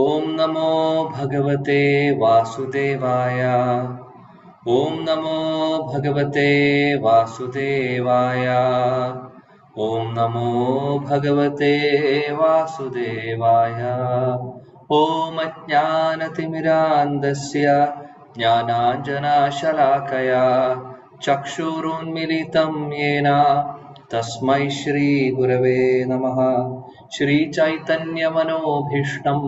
ओम नमो भगवते वासुदेवाय। ओम नमो भगवते वासुदेवाय। ओम नमो भगवते वासुदेवाय। ओम अज्ञानतिमिरान्धस्य ज्ञानाञ्जनशलाकया चक्षुरुन्मीलितं येन तस्मै श्रीगुरवे नमः। श्रीचैतन्यमनोभीष्टं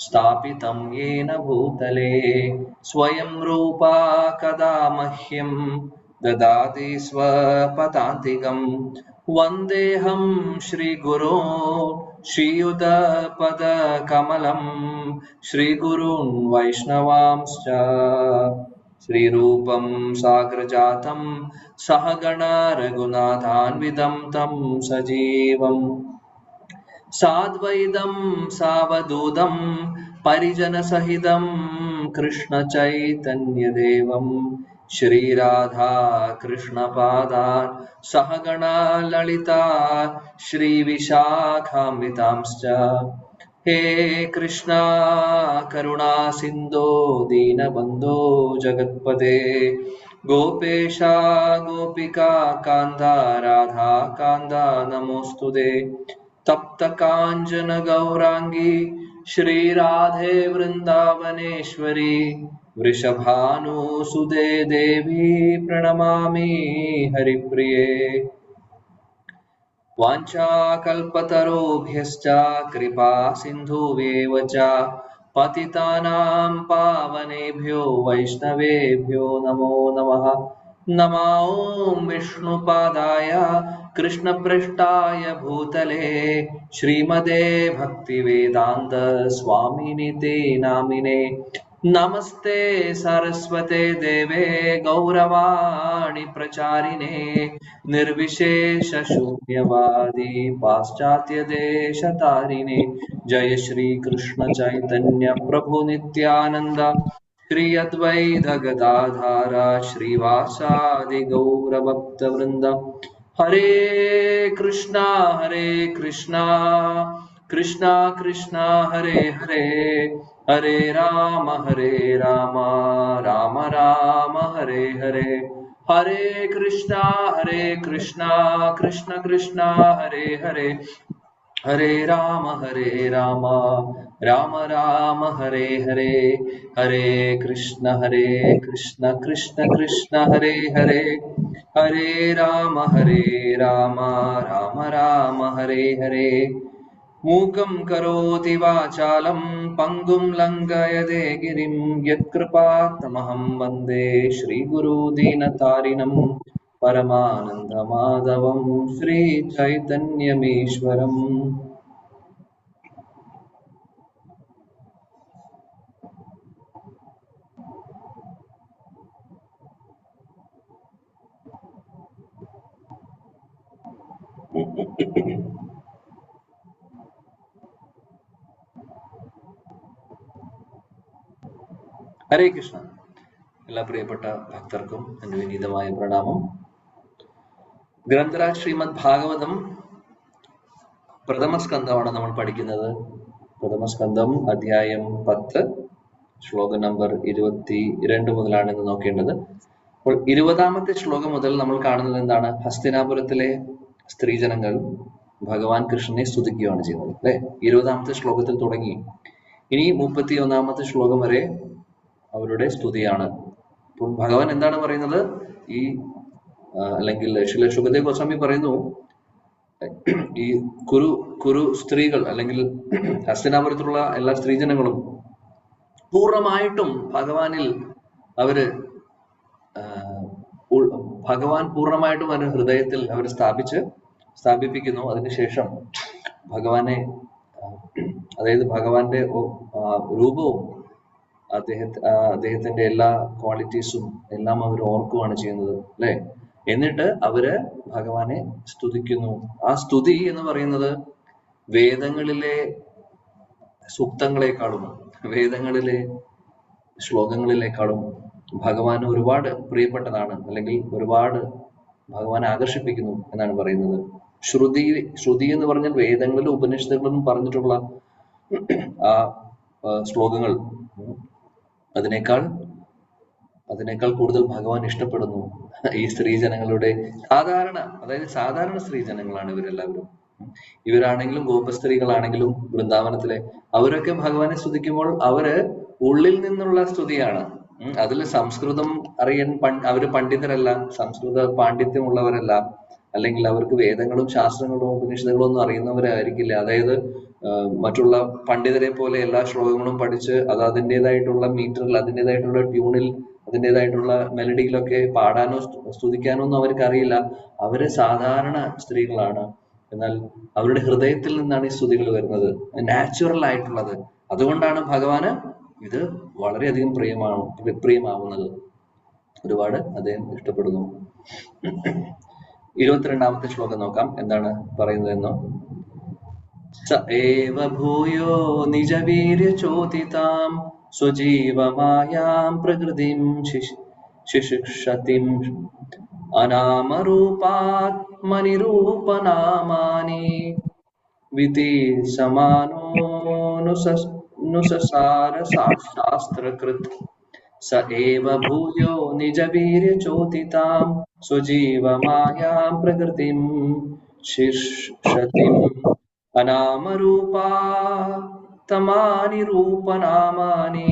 स्थापितं येन भूतले स्वयं रूपा कदा मह्यं ददाति स्वपदान्तिकं। वन्देऽहं श्रीगुरो श्रीयुतपदकमलं श्रीगुरून् वैष्णवांश्च। श्रीरूपं साग्रजातं सहगण रघुनाथान्वितं तं सजीवं साद्वैतं सावधूतं परिजनसहितं कृष्णचैतन्यदेवं श्रीराधा कृष्णपादान् सहगण ललिता श्रीविशाखान्वितांश्च। हे कृष्णा करुणा सिन्धो दीनबन्धो जगत्पते गोपेशा गोपिका कान्ता राधा कान्ता नमोस्तुते। तप्त कांचन गौरांगी श्रीराधे वृंदावनेश्वरी वृषभानुसुते देवी प्रणमामि हरिप्रिये। वाञ्छाकल्पतरुभ्यश्च कृपा सिन्धुभ्येव च पतितानां पावनेभ्यो वैष्णवेभ्यो नमो नमः। नमो विष्णुपादाय कृष्णपृष्ठाय भूतले श्रीमते भक्तिवेदान्त स्वामिनिते नामिने। नमस्ते सरस्वते देवे गौरवाणी प्रचारिणे निर्विशेष शून्यवादी पाश्चात्य देशतारिणे। जय श्री कृष्ण चैतन्य प्रभु नित्यानंद श्री अद्वैत गदाधर श्रीवासादि गौर भक्त वृंद। हरे कृष्णा कृष्णा कृष्णा हरे हरे हरे राम राम राम हरे हरे। हरे कृष्णा कृष्ण कृष्ण हरे हरे हरे राम राम राम हरे हरे। हरे कृष्ण कृष्ण कृष्ण हरे हरे हरे राम राम राम हरे हरे। मूकं करोति वाचालं पंगुं लंघयते गिरिं यत्कृपातमहं वन्दे श्रीगुरु दीनतारिणं परमानन्दमाधवं श्रीचैतन्यमीश्वरम्। ഹരേ കൃഷ്ണ. എല്ലാ പ്രിയപ്പെട്ട ഭക്തർക്കും എൻ്റെ വിനീതമായ പ്രണാമം. ഗ്രന്ഥരാജ് ശ്രീമദ് ഭാഗവതം പ്രഥമസ്കന്ധമാണ് നമ്മൾ പഠിക്കുന്നത്. പ്രഥമസ്കന്ധം അധ്യായം 10 ശ്ലോകം നമ്പർ 22 മുതലാണ് ഇന്ന് നോക്കേണ്ടത്. അപ്പോൾ 20ാമത്തെ ശ്ലോകം മുതൽ നമ്മൾ കാണുന്നത് എന്താണ്? ഹസ്തിനാപുരത്തിലെ സ്ത്രീജനങ്ങൾ ഭഗവാൻ കൃഷ്ണനെ സ്തുതിക്കുകയാണ് ചെയ്യുന്നത് അല്ലെ. 20ാമത്തെ ശ്ലോകത്തിൽ തുടങ്ങി ഇനി 31ാമത്തെ ശ്ലോകം വരെ അവരുടെ സ്തുതിയാണ്. അപ്പോൾ ഭഗവാൻ എന്താണ് പറയുന്നത്? ഈ അല്ലെങ്കിൽ ശ്രീല ശുകദേവ് ഗോസ്വാമി പറയുന്നു, ഈ കുരു സ്ത്രീകൾ അല്ലെങ്കിൽ ഹസ്തിനാപുരത്തിലുള്ള എല്ലാ സ്ത്രീജനങ്ങളും പൂർണ്ണമായിട്ടും ഭഗവാനിൽ ഭഗവാൻ പൂർണ്ണമായിട്ടും അവരുടെ ഹൃദയത്തിൽ അവർ സ്ഥാപിപ്പിക്കുന്നു. അതിനുശേഷം ഭഗവാനെ, അതായത് ഭഗവാന്റെ രൂപവും അദ്ദേഹത്തിന്റെ എല്ലാ ക്വാളിറ്റീസും എല്ലാം അവർ ഓർക്കുകയാണ് ചെയ്യുന്നത് അല്ലെ. എന്നിട്ട് അവര് ഭഗവാനെ സ്തുതിക്കുന്നു. ആ സ്തുതി എന്ന് പറയുന്നത് വേദങ്ങളിലെ സൂക്തങ്ങളെക്കാളും വേദങ്ങളിലെ ശ്ലോകങ്ങളിലേക്കാളും ഭഗവാന് ഒരുപാട് പ്രിയപ്പെട്ടതാണ്, അല്ലെങ്കിൽ ഒരുപാട് ഭഗവാനെ ആകർഷിപ്പിക്കുന്നു എന്നാണ് പറയുന്നത്. ശ്രുതി എന്ന് പറഞ്ഞാൽ വേദങ്ങളിലും ഉപനിഷത്തുകളിലും പറഞ്ഞിട്ടുള്ള ആ ശ്ലോകങ്ങൾ അതിനേക്കാൾ കൂടുതൽ ഭഗവാൻ ഇഷ്ടപ്പെടുന്നു ഈ സ്ത്രീജനങ്ങളുടെ സാധാരണ സ്ത്രീജനങ്ങളാണ് ഇവരെല്ലാവരും. ഇവരാണെങ്കിലും ഗോപസ്ത്രീകളാണെങ്കിലും വൃന്ദാവനത്തിലെ അവരൊക്കെ ഭഗവാനെ സ്തുതിക്കുമ്പോൾ അവര് ഉള്ളിൽ നിന്നുള്ള സ്തുതിയാണ്. അതിൽ സംസ്കൃതം അവര് പണ്ഡിതരല്ല, സംസ്കൃത പാണ്ഡിത്യമുള്ളവരല്ല, അല്ലെങ്കിൽ അവർക്ക് വേദങ്ങളും ശാസ്ത്രങ്ങളും ഉപനിഷത്തുകളും ഒന്നും അറിയുന്നവരായിരിക്കില്ല. അതായത് മറ്റുള്ള പണ്ഡിതരെ പോലെ എല്ലാ ശ്ലോകങ്ങളും പഠിച്ച് അത് അതിൻ്റെതായിട്ടുള്ള മീറ്ററിൽ, അതിൻ്റെതായിട്ടുള്ള ട്യൂണിൽ, അതിൻ്റെതായിട്ടുള്ള മെലഡിയിലൊക്കെ പാടാനോ സ്തുതിക്കാനോ ഒന്നും അവർക്ക് അറിയില്ല. അവര് സാധാരണ സ്ത്രീകളാണ്. എന്നാൽ അവരുടെ ഹൃദയത്തിൽ നിന്നാണ് ഈ സ്തുതികൾ വരുന്നത്, നാച്ചുറൽ ആയിട്ടുള്ളത്. അതുകൊണ്ടാണ് ഭഗവാന് ഇത് വളരെയധികം പ്രിയമാവുന്നത്. ഒരുപാട് അദ്ദേഹം ഇഷ്ടപ്പെടുന്നു. 22ാമത്തെ ശ്ലോകം നോക്കാം, എന്താണ് പറയുന്നതെന്നോ. സ ഏവ ഭൂയോ നിജവീര്യചോദിതാം സ്വജീവമായാം പ്രകൃതിം ശിശിക്ഷതിം അനാമരൂപാത്മനിരൂപനാമാനി വിധി സമാനോനുസസാര ശാസ്ത്രകൃത്. സ ഏവ ഭൂയോ നിജവീര്യചോദിതാം സ്വജീവമായാം പ്രകൃതിം ശിക്ഷതിം അനാമരൂപാത്മനിരൂപനാമാനി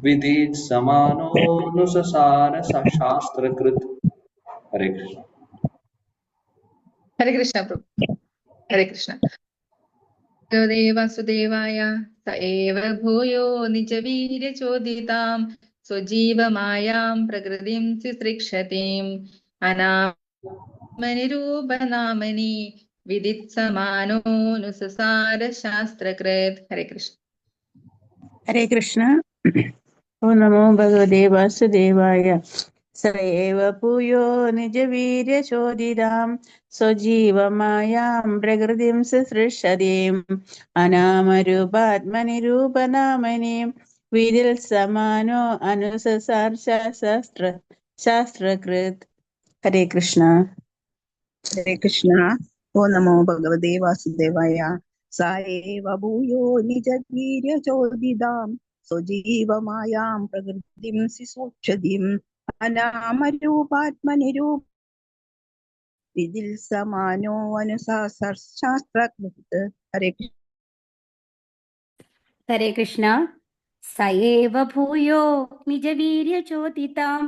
വിധി സമാനോനുസസാര ശാസ്ത്രകൃത്. ഹരേ കൃഷ്ണ. ഹരേ കൃഷ്ണ പ്രഭു. ഹരേ കൃഷ്ണ. വാസുദേവായ സ ഏവ ഭൂയോ നിജവീര്യചോദിതാം സ്വജീവമായാം പ്രകൃതിം ശിശ്രിക്ഷതീം അനാമനിരൂപനാമനി വിദിത്സമാനോനുസസാര ശാസ്ത്രകൃത്. ഹരേ കൃഷ്ണ. ഹരേ കൃഷ്ണ. ഓം നമോ ഭഗവതേ വാസുദേവായ. സ ഏവ ഭൂയോ നിജവീര്യചോദിതാം സ്വജീവമായാം പ്രകൃതിം സൃഷ്ടീം അനാമരൂപാത്മനിരൂപനാമനീം വിദിൽ സമാനോ അനുസസാര ശാസ്ത്രകൃത്. ഹരേ കൃഷ്ണ. ഹരേ കൃഷ്ണ. ഓം നമോ ഭഗവതേ വാസുദേവായ. സ ഏവ ഭൂയോ നിജവീര്യചോദിതാം സ്വജീവമായാം പ്രകൃതിം സൂക്ഷ്മതിം അനാമരൂപാത്മനിരൂപ വിദിൽ സമാനോ അനുസസാര ശാസ്ത്രകൃത്. ഹരേ കൃഷ്ണ. ഹരേ കൃഷ്ണ. സ ഏവ ഭൂയോ നിജവീര്യചോദിതാം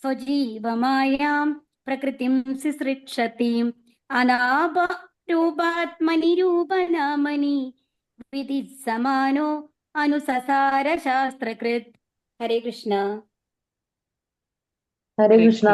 സ്വജീവമായാം പ്രകൃതിം സൃഷ്ടീം അനാമരൂപാത്മനിരൂപനാമനി വിധി സമാനോ അനുസസാര ശാസ്ത്രകൃത്. ഹരേ കൃഷ്ണ. ഹരേ കൃഷ്ണ.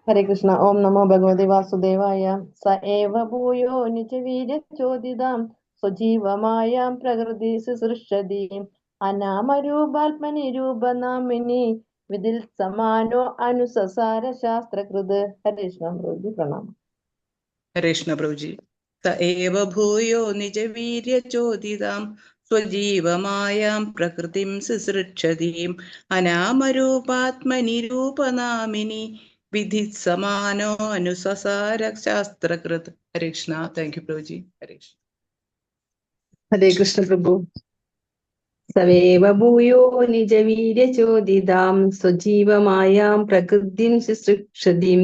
ഹരേ കൃഷ്ണ. ഓം നമോ ഭഗവതേ വാസുദേവായ. സ ഏവ ഭൂയോ നിജവീര്യചോദിതാം സ്വജീവമായാം പ്രകൃതി സൃഷ്ടീം അനാമരൂപാത്മനിരൂപനാമിനി വിദിൽ സമാനോ അനുസസാര ശാസ്ത്രകൃത്. ഹരേ കൃഷ്ണ പ്രഭുജി. പ്രണാമം. ഹരേ കൃഷ്ണ പ്രഭുജി. സ ഏവ ഭൂയോ നിജവീര്യചോദിതാം സ്വജീവമായാം പ്രകൃതിം സൃഷ്ടീം അനാമരൂപാത്മനിരൂപനാമിനി വിധി സമാനോ അനുസസാര ശാസ്ത്രകൃത്. ഹരേ കൃഷ്ണ. Thank you Prabhuji. ഹരേ കൃഷ്ണ. ഹരേ കൃഷ്ണ പ്രഭു. സവേവ ഭൂയോ നിജവീര്യചോദിതാം സ്വജീവമായാം പ്രകൃതിം സൃഷ്ടീം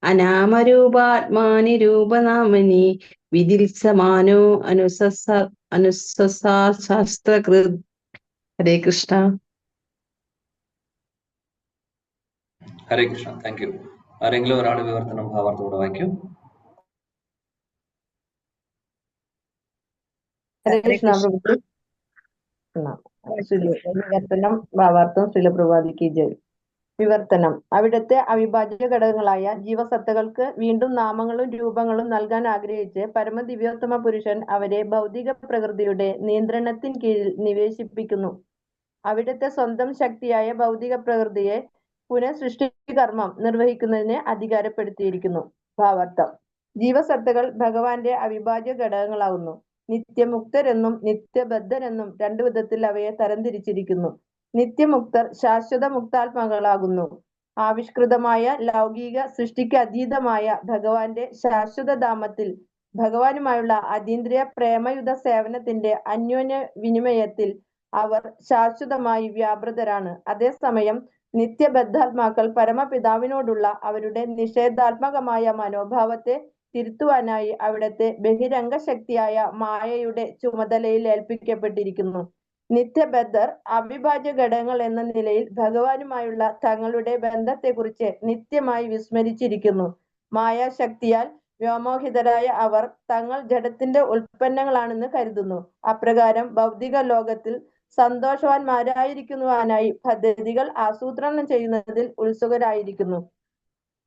അനാമരൂപാത്മനിരൂപനാമനി വിദിൽ സമാനോ അനുസസാര ശാസ്ത്രകൃത്. ഹരേ കൃഷ്ണ. ഹരേ കൃഷ്ണ. Thank you. ആരെങ്കിലും ഒരാൾ വിവർത്തനം ഭാവാർത്ഥത്തോടെ വായിക്കും. ഹരേ കൃഷ്ണ പ്രഭു. വിവർത്തനം ഭാവാർത്ഥം ശ്രീല പ്രഭുപാദിക്ക് ജയ്. വിവർത്തനം. അവിടുത്തെ അവിഭാജ്യ ഘടകങ്ങളായ ജീവസത്തകൾക്ക് വീണ്ടും നാമങ്ങളും രൂപങ്ങളും നൽകാൻ ആഗ്രഹിച്ച് പരമദിവ്യോത്തമ പുരുഷൻ അവരെ ഭൗതിക പ്രകൃതിയുടെ നിയന്ത്രണത്തിൻ കീഴിൽ നിവേശിപ്പിക്കുന്നു. അവിടുത്തെ സ്വന്തം ശക്തിയായ ഭൗതിക പ്രകൃതിയെ പുനഃസൃഷ്ടി കർമ്മം നിർവഹിക്കുന്നതിന് അധികാരപ്പെടുത്തിയിരിക്കുന്നു. ഭാവാർത്ഥം. ജീവസത്തകൾ ഭഗവാന്റെ അവിഭാജ്യ ഘടകങ്ങളാവുന്നു. നിത്യമുക്തരെന്നും നിത്യബദ്ധരെന്നും രണ്ടു വിധത്തിൽ അവയെ തരംതിരിച്ചിരിക്കുന്നു. നിത്യമുക്തർ ശാശ്വത മുക്താത്മാക്കളാകുന്നു. ആവിഷ്കൃതമായ ലൗകിക സൃഷ്ടിക്ക് അതീതമായ ഭഗവാന്റെ ശാശ്വത ധാമത്തിൽ ഭഗവാനുമായുള്ള അതീന്ദ്രിയ പ്രേമയുത സേവനത്തിന്റെ അന്യോന്യ വിനിമയത്തിൽ അവർ ശാശ്വതമായി വ്യാപൃതരാണ്. അതേസമയം നിത്യബദ്ധാത്മാക്കൾ പരമപിതാവിനോടുള്ള അവരുടെ നിഷേധാത്മകമായ മനോഭാവത്തെ തിരുത്തുവാനായി അവിടുത്തെ ബഹിരംഗ ശക്തിയായ മായയുടെ ചുമതലയിൽ ഏൽപ്പിക്കപ്പെട്ടിരിക്കുന്നു. നിത്യബദ്ധർ അവിഭാജ്യ ഘടകങ്ങൾ എന്ന നിലയിൽ ഭഗവാനുമായുള്ള തങ്ങളുടെ ബന്ധത്തെക്കുറിച്ച് നിത്യമായി വിസ്മരിച്ചിരിക്കുന്നു. മായാശക്തിയാൽ വ്യോമോഹിതരായ അവർ തങ്ങൾ ജഡത്തിന്റെ ഉൽപ്പന്നങ്ങളാണെന്ന് കരുതുന്നു. അപ്രകാരം ഭൗതിക ലോകത്തിൽ സന്തോഷവാന്മാരായിരിക്കുവാനായി പദ്ധതികൾ ആസൂത്രണം ചെയ്യുന്നതിൽ ഉത്സുകരായിരിക്കുന്നു.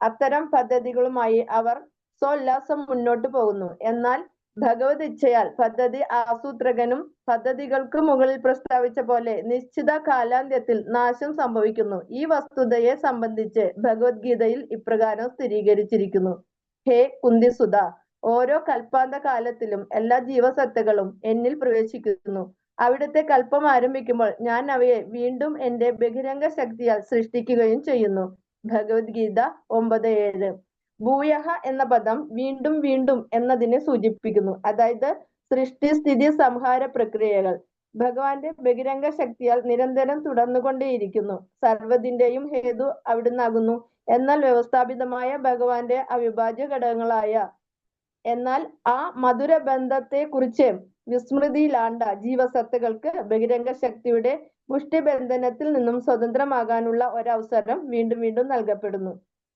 അത്തരം പദ്ധതികളുമായി അവർ സ്വോല്ലാസം മുന്നോട്ടു പോകുന്നു. എന്നാൽ ഭഗവത് ഇച്ഛയാൽ പദ്ധതി ആസൂത്രകനും പദ്ധതികൾക്ക് മുകളിൽ പ്രസ്താവിച്ച പോലെ നിശ്ചിത കാലാന്ത്യത്തിൽ നാശം സംഭവിക്കുന്നു. ഈ വസ്തുതയെ സംബന്ധിച്ച് ഭഗവത്ഗീതയിൽ ഇപ്രകാരം സ്ഥിരീകരിച്ചിരിക്കുന്നു. ഹേ കുന്തിസുത, ഓരോ കൽപ്പാന്ത കാലത്തിലും എല്ലാ ജീവസത്തകളും എന്നിൽ പ്രവേശിക്കുന്നു. അവിടുത്തെ കൽപ്പം ആരംഭിക്കുമ്പോൾ ഞാൻ അവയെ വീണ്ടും എന്റെ ബഹിരംഗ ശക്തിയാൽ സൃഷ്ടിക്കുകയും ചെയ്യുന്നു. ഭഗവത്ഗീത 9:7. ഭൂയഹ എന്ന പദം വീണ്ടും വീണ്ടും എന്നതിനെ സൂചിപ്പിക്കുന്നു. അതായത് സൃഷ്ടി സ്ഥിതി സംഹാര പ്രക്രിയകൾ ഭഗവാന്റെ ബഹിരംഗ ശക്തിയാൽ നിരന്തരം തുടർന്നുകൊണ്ടേയിരിക്കുന്നു. സർവ്വതിന്റെയും ഹേതു അവിടുന്നാകുന്നു. എന്നാൽ വ്യവസ്ഥാപിതമായ ഭഗവാന്റെ അവിഭാജ്യ ഘടകങ്ങളായ എന്നാൽ ആ മധുര ബന്ധത്തെ കുറിച്ച് വിസ്മൃതിയിലാണ്ട ജീവസത്തകൾക്ക് ബഹിരംഗ ശക്തിയുടെ മുഷ്ടിബന്ധനത്തിൽ നിന്നും സ്വതന്ത്രമാകാനുള്ള ഒരവസരം വീണ്ടും വീണ്ടും നൽകപ്പെടുന്നു.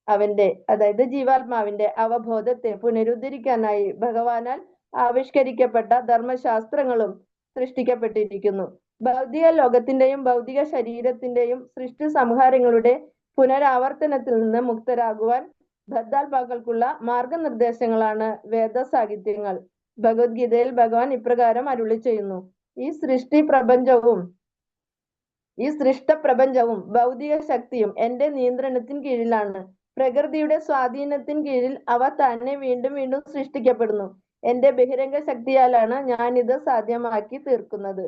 അവന്റെ അതായത് ജീവാത്മാവിന്റെ അവബോധത്തെ പുനരുദ്ധരിക്കാനായി ഭഗവാനാൽ ആവിഷ്കരിക്കപ്പെട്ട ധർമ്മശാസ്ത്രങ്ങളും സൃഷ്ടിക്കപ്പെട്ടിരിക്കുന്നു. ഭൗതിക ലോകത്തിന്റെയും ഭൗതിക ശരീരത്തിന്റെയും സൃഷ്ടി സംഹാരങ്ങളുടെ പുനരാവർത്തനത്തിൽ നിന്ന് മുക്തരാകുവാൻ ബദ്ധാത്മാക്കൾക്കുള്ള മാർഗനിർദ്ദേശങ്ങളാണ് വേദസാഹിത്യങ്ങൾ. ഭഗവത്ഗീതയിൽ ഭഗവാൻ ഇപ്രകാരം അരുളി ചെയ്യുന്നു: ഈ സൃഷ്ടപ്രപഞ്ചവും ഭൗതിക ശക്തിയും എന്റെ നിയന്ത്രണത്തിന് കീഴിലാണ്. പ്രകൃതിയുടെ സ്വാധീനത്തിന് കീഴിൽ അവ തന്നെ വീണ്ടും വീണ്ടും സൃഷ്ടിക്കപ്പെടുന്നു. എന്റെ ബഹിരംഗ ശക്തിയാലാണ് ഞാൻ ഇത് സാധ്യമാക്കി തീർക്കുന്നത്.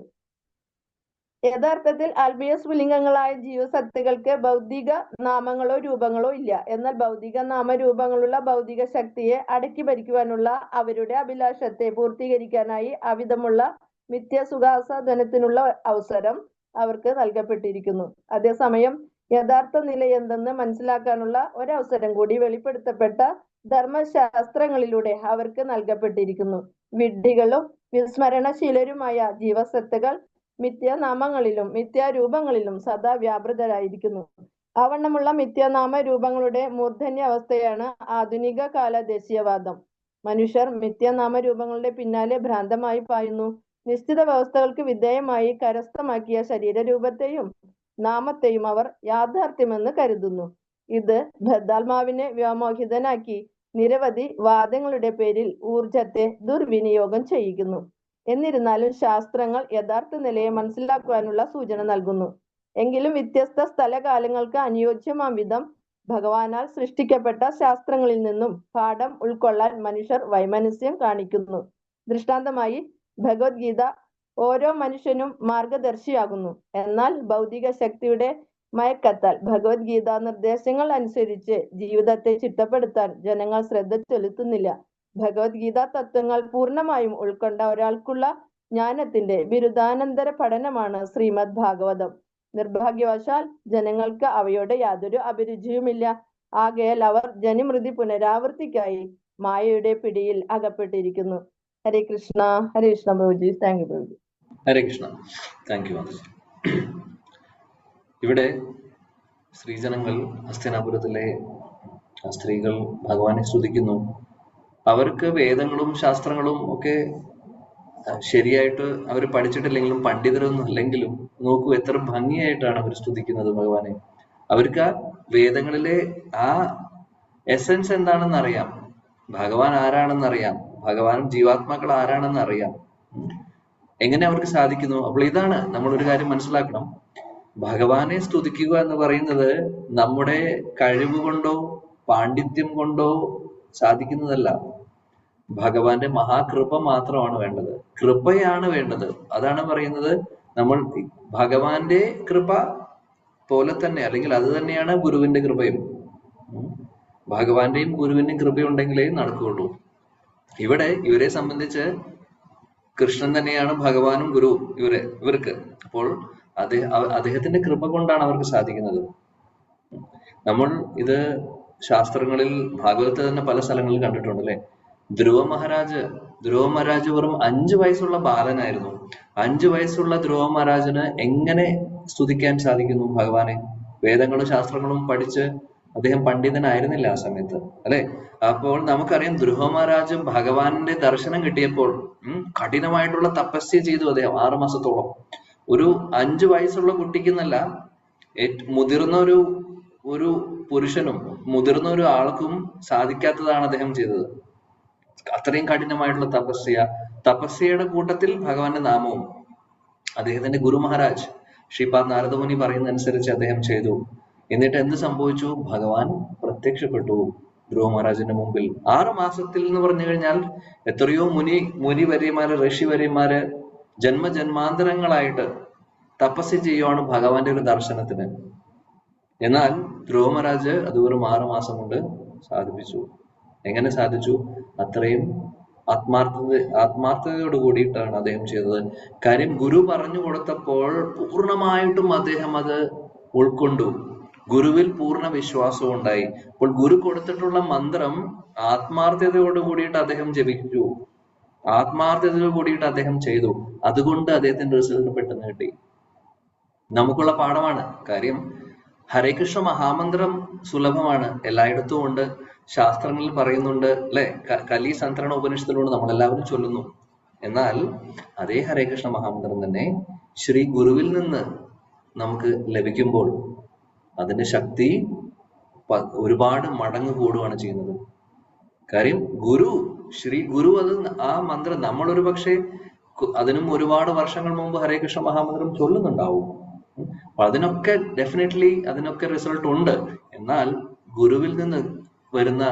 യഥാർത്ഥത്തിൽ ആത്മീയ സ്ഫുലിംഗങ്ങളായ ജീവസത്തകൾക്ക് ഭൗതിക നാമങ്ങളോ രൂപങ്ങളോ ഇല്ല. എന്നാൽ ഭൗതിക നാമരൂപങ്ങളുള്ള ഭൗതിക ശക്തിയെ അടക്കി ഭരിക്കുവാനുള്ള അവരുടെ അഭിലാഷത്തെ പൂർത്തീകരിക്കാനായി അവിധമുള്ള മിഥ്യാസുഖാസ്വാദനത്തിനുള്ള അവസരം അവർക്ക് നൽകപ്പെട്ടിരിക്കുന്നു. അതേസമയം യഥാർത്ഥ നില എന്തെന്ന് മനസ്സിലാക്കാനുള്ള ഒരവസരം കൂടി വെളിപ്പെടുത്തപ്പെട്ട ധർമ്മശാസ്ത്രങ്ങളിലൂടെ അവർക്ക് നൽകപ്പെട്ടിരിക്കുന്നു. വിഡ്ഢികളും വിസ്മരണശീലരുമായ ജീവസത്തകൾ മിഥ്യാനാമങ്ങളിലും മിഥ്യാരൂപങ്ങളിലും സദാ വ്യാപൃതരായിരിക്കുന്നു. ആവണ്ണമുള്ള മിഥ്യാനാമ രൂപങ്ങളുടെ മൂർധന്യ അവസ്ഥയാണ് ആധുനിക കാല ദേശീയവാദം. മനുഷ്യർ മിഥ്യാനാമ രൂപങ്ങളുടെ പിന്നാലെ ഭ്രാന്തമായി പായുന്നു. നിശ്ചിത വ്യവസ്ഥകൾക്ക് വിധേയമായി കരസ്ഥമാക്കിയ ശരീരരൂപത്തെയും നാമത്തെയും അവർ യാഥാർത്ഥ്യമെന്ന് കരുതുന്നു. ഇത് ബദ്ധാത്മാവിനെ വ്യോമോഹിതനാക്കി നിരവധി വാദങ്ങളുടെ പേരിൽ ഊർജത്തെ ദുർവിനിയോഗം ചെയ്യിക്കുന്നു. എന്നിരുന്നാലും ശാസ്ത്രങ്ങൾ യഥാർത്ഥ നിലയെ മനസ്സിലാക്കുവാനുള്ള സൂചന നൽകുന്നു. എങ്കിലും വ്യത്യസ്ത സ്ഥലകാലങ്ങൾക്ക് അനുയോജ്യമാം വിധം ഭഗവാനാൽ സൃഷ്ടിക്കപ്പെട്ട ശാസ്ത്രങ്ങളിൽ നിന്നും പാഠം ഉൾക്കൊള്ളാൻ മനുഷ്യർ വൈമനസ്യം കാണിക്കുന്നു. ദൃഷ്ടാന്തമായി ഭഗവത്ഗീത ഓരോ മനുഷ്യനും മാർഗദർശിയാകുന്നു. എന്നാൽ ഭൗതിക ശക്തിയുടെ മയക്കത്താൽ ഭഗവത്ഗീത നിർദ്ദേശങ്ങൾ അനുസരിച്ച് ജീവിതത്തെ ചിട്ടപ്പെടുത്താൻ ജനങ്ങൾ ശ്രദ്ധ ചെലുത്തുന്നില്ല. ഭഗവത്ഗീത തത്വങ്ങൾ പൂർണ്ണമായും ഉൾക്കൊണ്ട ഒരാൾക്കുള്ള ജ്ഞാനത്തിന്റെ ബിരുദാനന്തര പഠനമാണ് ശ്രീമദ് ഭാഗവതം. നിർഭാഗ്യവശാൽ ജനങ്ങൾക്ക് അവയോട് യാതൊരു അഭിരുചിയുമില്ല. ആകയാൽ അവർ ജനിമൃതി പുനരാവൃത്തിക്കായി മായയുടെ പിടിയിൽ അകപ്പെട്ടിരിക്കുന്നു. Hare Krishna. Hare Krishna Prabhuji. Thank you Prabhuji. Hare Krishna. Thank you. ഇവിടെ സ്ത്രീജനങ്ങൾ ഹസ്തിനാപുരത്തിലെ സ്ത്രീകൾ ഭഗവാനെ സ്തുതിക്കുന്നു. അവർക്ക് വേദങ്ങളും ശാസ്ത്രങ്ങളും ഒക്കെ ശരിയായിട്ട് അവർ പഠിച്ചിട്ടില്ലെങ്കിലും പണ്ഡിതരൊന്നും അല്ലെങ്കിലും നോക്കൂ എത്ര ഭംഗിയായിട്ടാണ് അവർ സ്തുതിക്കുന്നത് ഭഗവാനെ. അവർക്ക് ആ വേദങ്ങളിലെ ആ എസൻസ് എന്താണെന്ന് അറിയാം, ഭഗവാൻ ആരാണെന്ന് അറിയാം, ഭഗവാനും ജീവാത്മാക്കൾ ആരാണെന്ന് അറിയാം. എങ്ങനെ അവർക്ക് സാധിക്കുന്നു? അപ്പോൾ ഇതാണ് നമ്മളൊരു കാര്യം മനസ്സിലാക്കണം. ഭഗവാനെ സ്തുതിക്കുക എന്ന് പറയുന്നത് നമ്മുടെ കഴിവ് കൊണ്ടോ പാണ്ഡിത്യം കൊണ്ടോ സാധിക്കുന്നതല്ല. ഭഗവാന്റെ മഹാകൃപ മാത്രമാണ് വേണ്ടത്. കൃപയാണ് വേണ്ടത്. അതാണ് പറയുന്നത്, നമ്മൾ ഭഗവാന്റെ കൃപ പോലെ തന്നെ, അല്ലെങ്കിൽ അത് തന്നെയാണ് ഗുരുവിന്റെ കൃപയും. ഭഗവാന്റെയും ഗുരുവിന്റെയും കൃപയുണ്ടെങ്കിലേ നടക്കുകയുള്ളൂ. ഇവിടെ ഇവരെ സംബന്ധിച്ച് കൃഷ്ണൻ തന്നെയാണ് ഭഗവാനും ഗുരുവും ഇവർക്ക്. അപ്പോൾ അദ്ദേഹത്തിന്റെ കൃപ കൊണ്ടാണ് അവർക്ക് സാധിക്കുന്നത്. നമ്മൾ ഇത് ശാസ്ത്രങ്ങളിൽ ഭാഗവതത്തിൽ തന്നെ പല സ്ഥലങ്ങളിൽ കണ്ടിട്ടുണ്ട് അല്ലെ. ധ്രുവ മഹാരാജ് വെറും 5 വയസ്സുള്ള ബാലനായിരുന്നു. 5 വയസ്സുള്ള ധ്രുവ മഹാരാജന് എങ്ങനെ സ്തുതിക്കാൻ സാധിക്കുന്നു ഭഗവാനെ? വേദങ്ങളും ശാസ്ത്രങ്ങളും പഠിച്ച് അദ്ദേഹം പണ്ഡിതനായിരുന്നില്ല ആ സമയത്ത് അല്ലെ. അപ്പോൾ നമുക്കറിയാം ധ്രുവ മഹാരാജ് ഭഗവാന്റെ ദർശനം കിട്ടിയപ്പോൾ കഠിനമായിട്ടുള്ള തപസ്യ ചെയ്തു അദ്ദേഹം 6 മാസത്തോളം. ഒരു 5 വയസ്സുള്ള കുട്ടിക്കെന്നല്ല, മുതിർന്ന ഒരു പുരുഷനും മുതിർന്ന ഒരു ആൾക്കും സാധിക്കാത്തതാണ് അദ്ദേഹം ചെയ്തത്. അത്രയും കഠിനമായിട്ടുള്ള തപസ്യയുടെ കൂട്ടത്തിൽ ഭഗവാന്റെ നാമവും അദ്ദേഹത്തിന്റെ ഗുരു മഹാരാജ് ശ്രീപാദ് നാരദമുനി പറയുന്ന അനുസരിച്ച് അദ്ദേഹം ചെയ്തു. എന്നിട്ട് എന്ത് സംഭവിച്ചു? ഭഗവാൻ പ്രത്യക്ഷപ്പെട്ടു ധ്രുവ മഹാരാജിന്റെ മുമ്പിൽ. 6 മാസത്തിൽ എന്ന് പറഞ്ഞു കഴിഞ്ഞാൽ എത്രയോ മുനിവര്യന്മാര് ഋഷിവര്യന്മാര് ജന്മജന്മാന്തരങ്ങളായിട്ട് തപസ്യ ചെയ്യുവാണ് ഭഗവാന്റെ ഒരു ദർശനത്തിന്. എന്നാൽ ധ്രുവ മഹാരാജ് അത് വെറും 6 മാസം കൊണ്ട് സാധിപ്പിച്ചു. എങ്ങനെ സാധിച്ചു? അത്രയും ആത്മാർത്ഥതയോട് കൂടിയിട്ടാണ് അദ്ദേഹം ചെയ്തത്. കാര്യം ഗുരു പറഞ്ഞു കൊടുത്തപ്പോൾ പൂർണ്ണമായിട്ടും അദ്ദേഹം അത് ഉൾക്കൊണ്ടു. ഗുരുവിൽ പൂർണ്ണ വിശ്വാസവും ഉണ്ടായി. അപ്പോൾ ഗുരു കൊടുത്തിട്ടുള്ള മന്ത്രം ആത്മാർത്ഥതയോട് കൂടിയിട്ട് അദ്ദേഹം ജപിച്ചു, ആത്മാർത്ഥതയോട് കൂടിയിട്ട് അദ്ദേഹം ചെയ്തു. അതുകൊണ്ട് അദ്ദേഹത്തിന്റെ റിസൾട്ട് പെട്ടെന്ന് കിട്ടി. നമുക്കുള്ള പാഠമാണ്. കാര്യം ഹരേ കൃഷ്ണ മഹാമന്ത്രം സുലഭമാണ്, എല്ലായിടത്തും ഉണ്ട്, ശാസ്ത്രങ്ങളിൽ പറയുന്നുണ്ട് അല്ലെ. കലി സന്ത്രണ ഉപനിഷത്തിലൂടെ നമ്മളെല്ലാവരും ചൊല്ലുന്നു. എന്നാൽ അതേ ഹരേ കൃഷ്ണ മഹാമന്ത്രം തന്നെ ശ്രീ ഗുരുവിൽ നിന്ന് നമുക്ക് ലഭിക്കുമ്പോൾ അതിന്റെ ശക്തി ഒരുപാട് മടങ്ങ് കൂടുകയാണ് ചെയ്യുന്നത്. കാര്യം ശ്രീ ഗുരു അത് ആ മന്ത്രം നമ്മളൊരു പക്ഷേ അതിനും ഒരുപാട് വർഷങ്ങൾ മുമ്പ് ഹരേ കൃഷ്ണ മഹാമന്ത്രം ചൊല്ലുന്നുണ്ടാവും. അതിനൊക്കെ ഡെഫിനറ്റ്ലി അതിനൊക്കെ റിസൾട്ട് ഉണ്ട്. എന്നാൽ ഗുരുവിൽ നിന്ന് വരുന്ന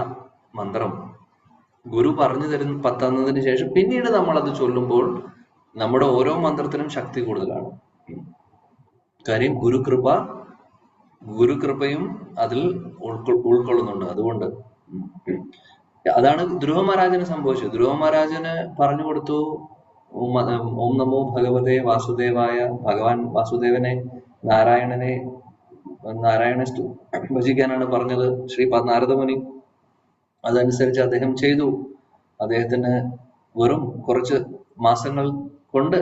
മന്ത്രം ഗുരു പറഞ്ഞു തന്നതിന് ശേഷം പിന്നീട് നമ്മൾ അത് ചൊല്ലുമ്പോൾ നമ്മുടെ ഓരോ മന്ത്രത്തിനും ശക്തി കൂടുതലാണ്. കാര്യം ഗുരുകൃപയും അതിൽ ഉൾക്കൊള്ളുന്നുണ്ട്. അതുകൊണ്ട് അതാണ് ധ്രുവ മഹാരാജന് സംഭവിച്ചത്. ധ്രുവ മഹാരാജന് പറഞ്ഞു കൊടുത്തു, ഓം നമോ ഭഗവതേ വാസുദേവായ. ഭഗവാൻ വാസുദേവനെ നാരായണനെ ഭജിക്കാനാണ് പറഞ്ഞത് ശ്രീപാദ് നാരദമുനി. അതനുസരിച്ച് അദ്ദേഹം ചെയ്തു. അദ്ദേഹത്തിന് വെറും കുറച്ച് മാസങ്ങൾ കൊണ്ട്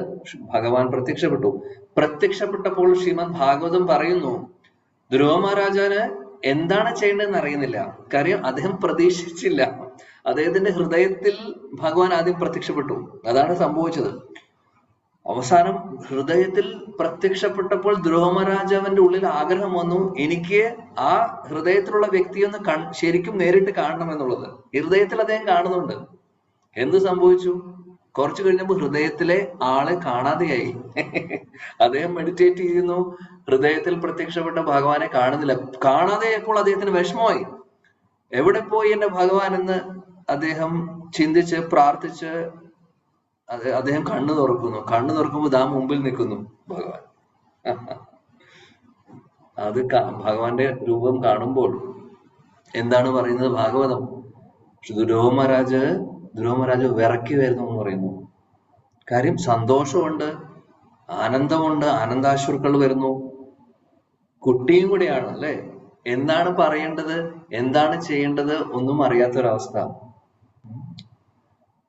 ഭഗവാൻ പ്രത്യക്ഷപ്പെട്ടപ്പോൾ ശ്രീമദ് ഭാഗവതം പറയുന്നു, ധ്രുവ മഹാരാജാന് എന്താണ് ചെയ്യേണ്ടതെന്ന് അറിയുന്നില്ല. കാര്യം അദ്ദേഹം പ്രതീക്ഷിച്ചില്ല. അദ്ദേഹത്തിന്റെ ഹൃദയത്തിൽ ഭഗവാൻ ആദ്യം പ്രത്യക്ഷപ്പെട്ടു. അതാണ് സംഭവിച്ചത്. അവസാനം ഹൃദയത്തിൽ പ്രത്യക്ഷപ്പെട്ടപ്പോൾ ധ്രുവ മഹാരാജാവിന്റെ ഉള്ളിൽ ആഗ്രഹം വന്നു, എനിക്ക് ആ ഹൃദയത്തിലുള്ള വ്യക്തിയൊന്ന് ശരിക്കും നേരിട്ട് കാണണം എന്നുള്ളത്. ഹൃദയത്തിൽ അദ്ദേഹം കാണുന്നുണ്ട്. എന്ത് സംഭവിച്ചു? കുറച്ചു കഴിഞ്ഞപ്പോൾ ഹൃദയത്തിലെ ആളെ കാണാതെയായി. അദ്ദേഹം മെഡിറ്റേറ്റ് ചെയ്യുന്നു, ഹൃദയത്തിൽ പ്രത്യക്ഷപ്പെട്ട ഭഗവാനെ കാണുന്നില്ല. കാണാതെയപ്പോൾ അദ്ദേഹത്തിന് വിഷമമായി. എവിടെ പോയി എന്റെ ഭഗവാൻ എന്ന് അദ്ദേഹം ചിന്തിച്ച് പ്രാർത്ഥിച്ച് അദ്ദേഹം കണ്ണു തുറക്കുമ്പോൾ ദാ മുമ്പിൽ നിൽക്കുന്നു ഭഗവാൻ. അത് ഭഗവാന്റെ രൂപം കാണുമ്പോൾ എന്താണ് പറയുന്നത് ഭാഗവതം? ധ്രുവ മഹാരാജ് വിറക്കി വരുന്നു എന്ന് പറയുന്നു. കാര്യം സന്തോഷമുണ്ട്, ആനന്ദമുണ്ട്, ആനന്ദാശ്രുക്കൾ വരുന്നു. കുട്ടിയും കൂടിയാണ് അല്ലെ. എന്താണ് പറയേണ്ടത്, എന്താണ് ചെയ്യേണ്ടത് ഒന്നും അറിയാത്തൊരവസ്ഥ.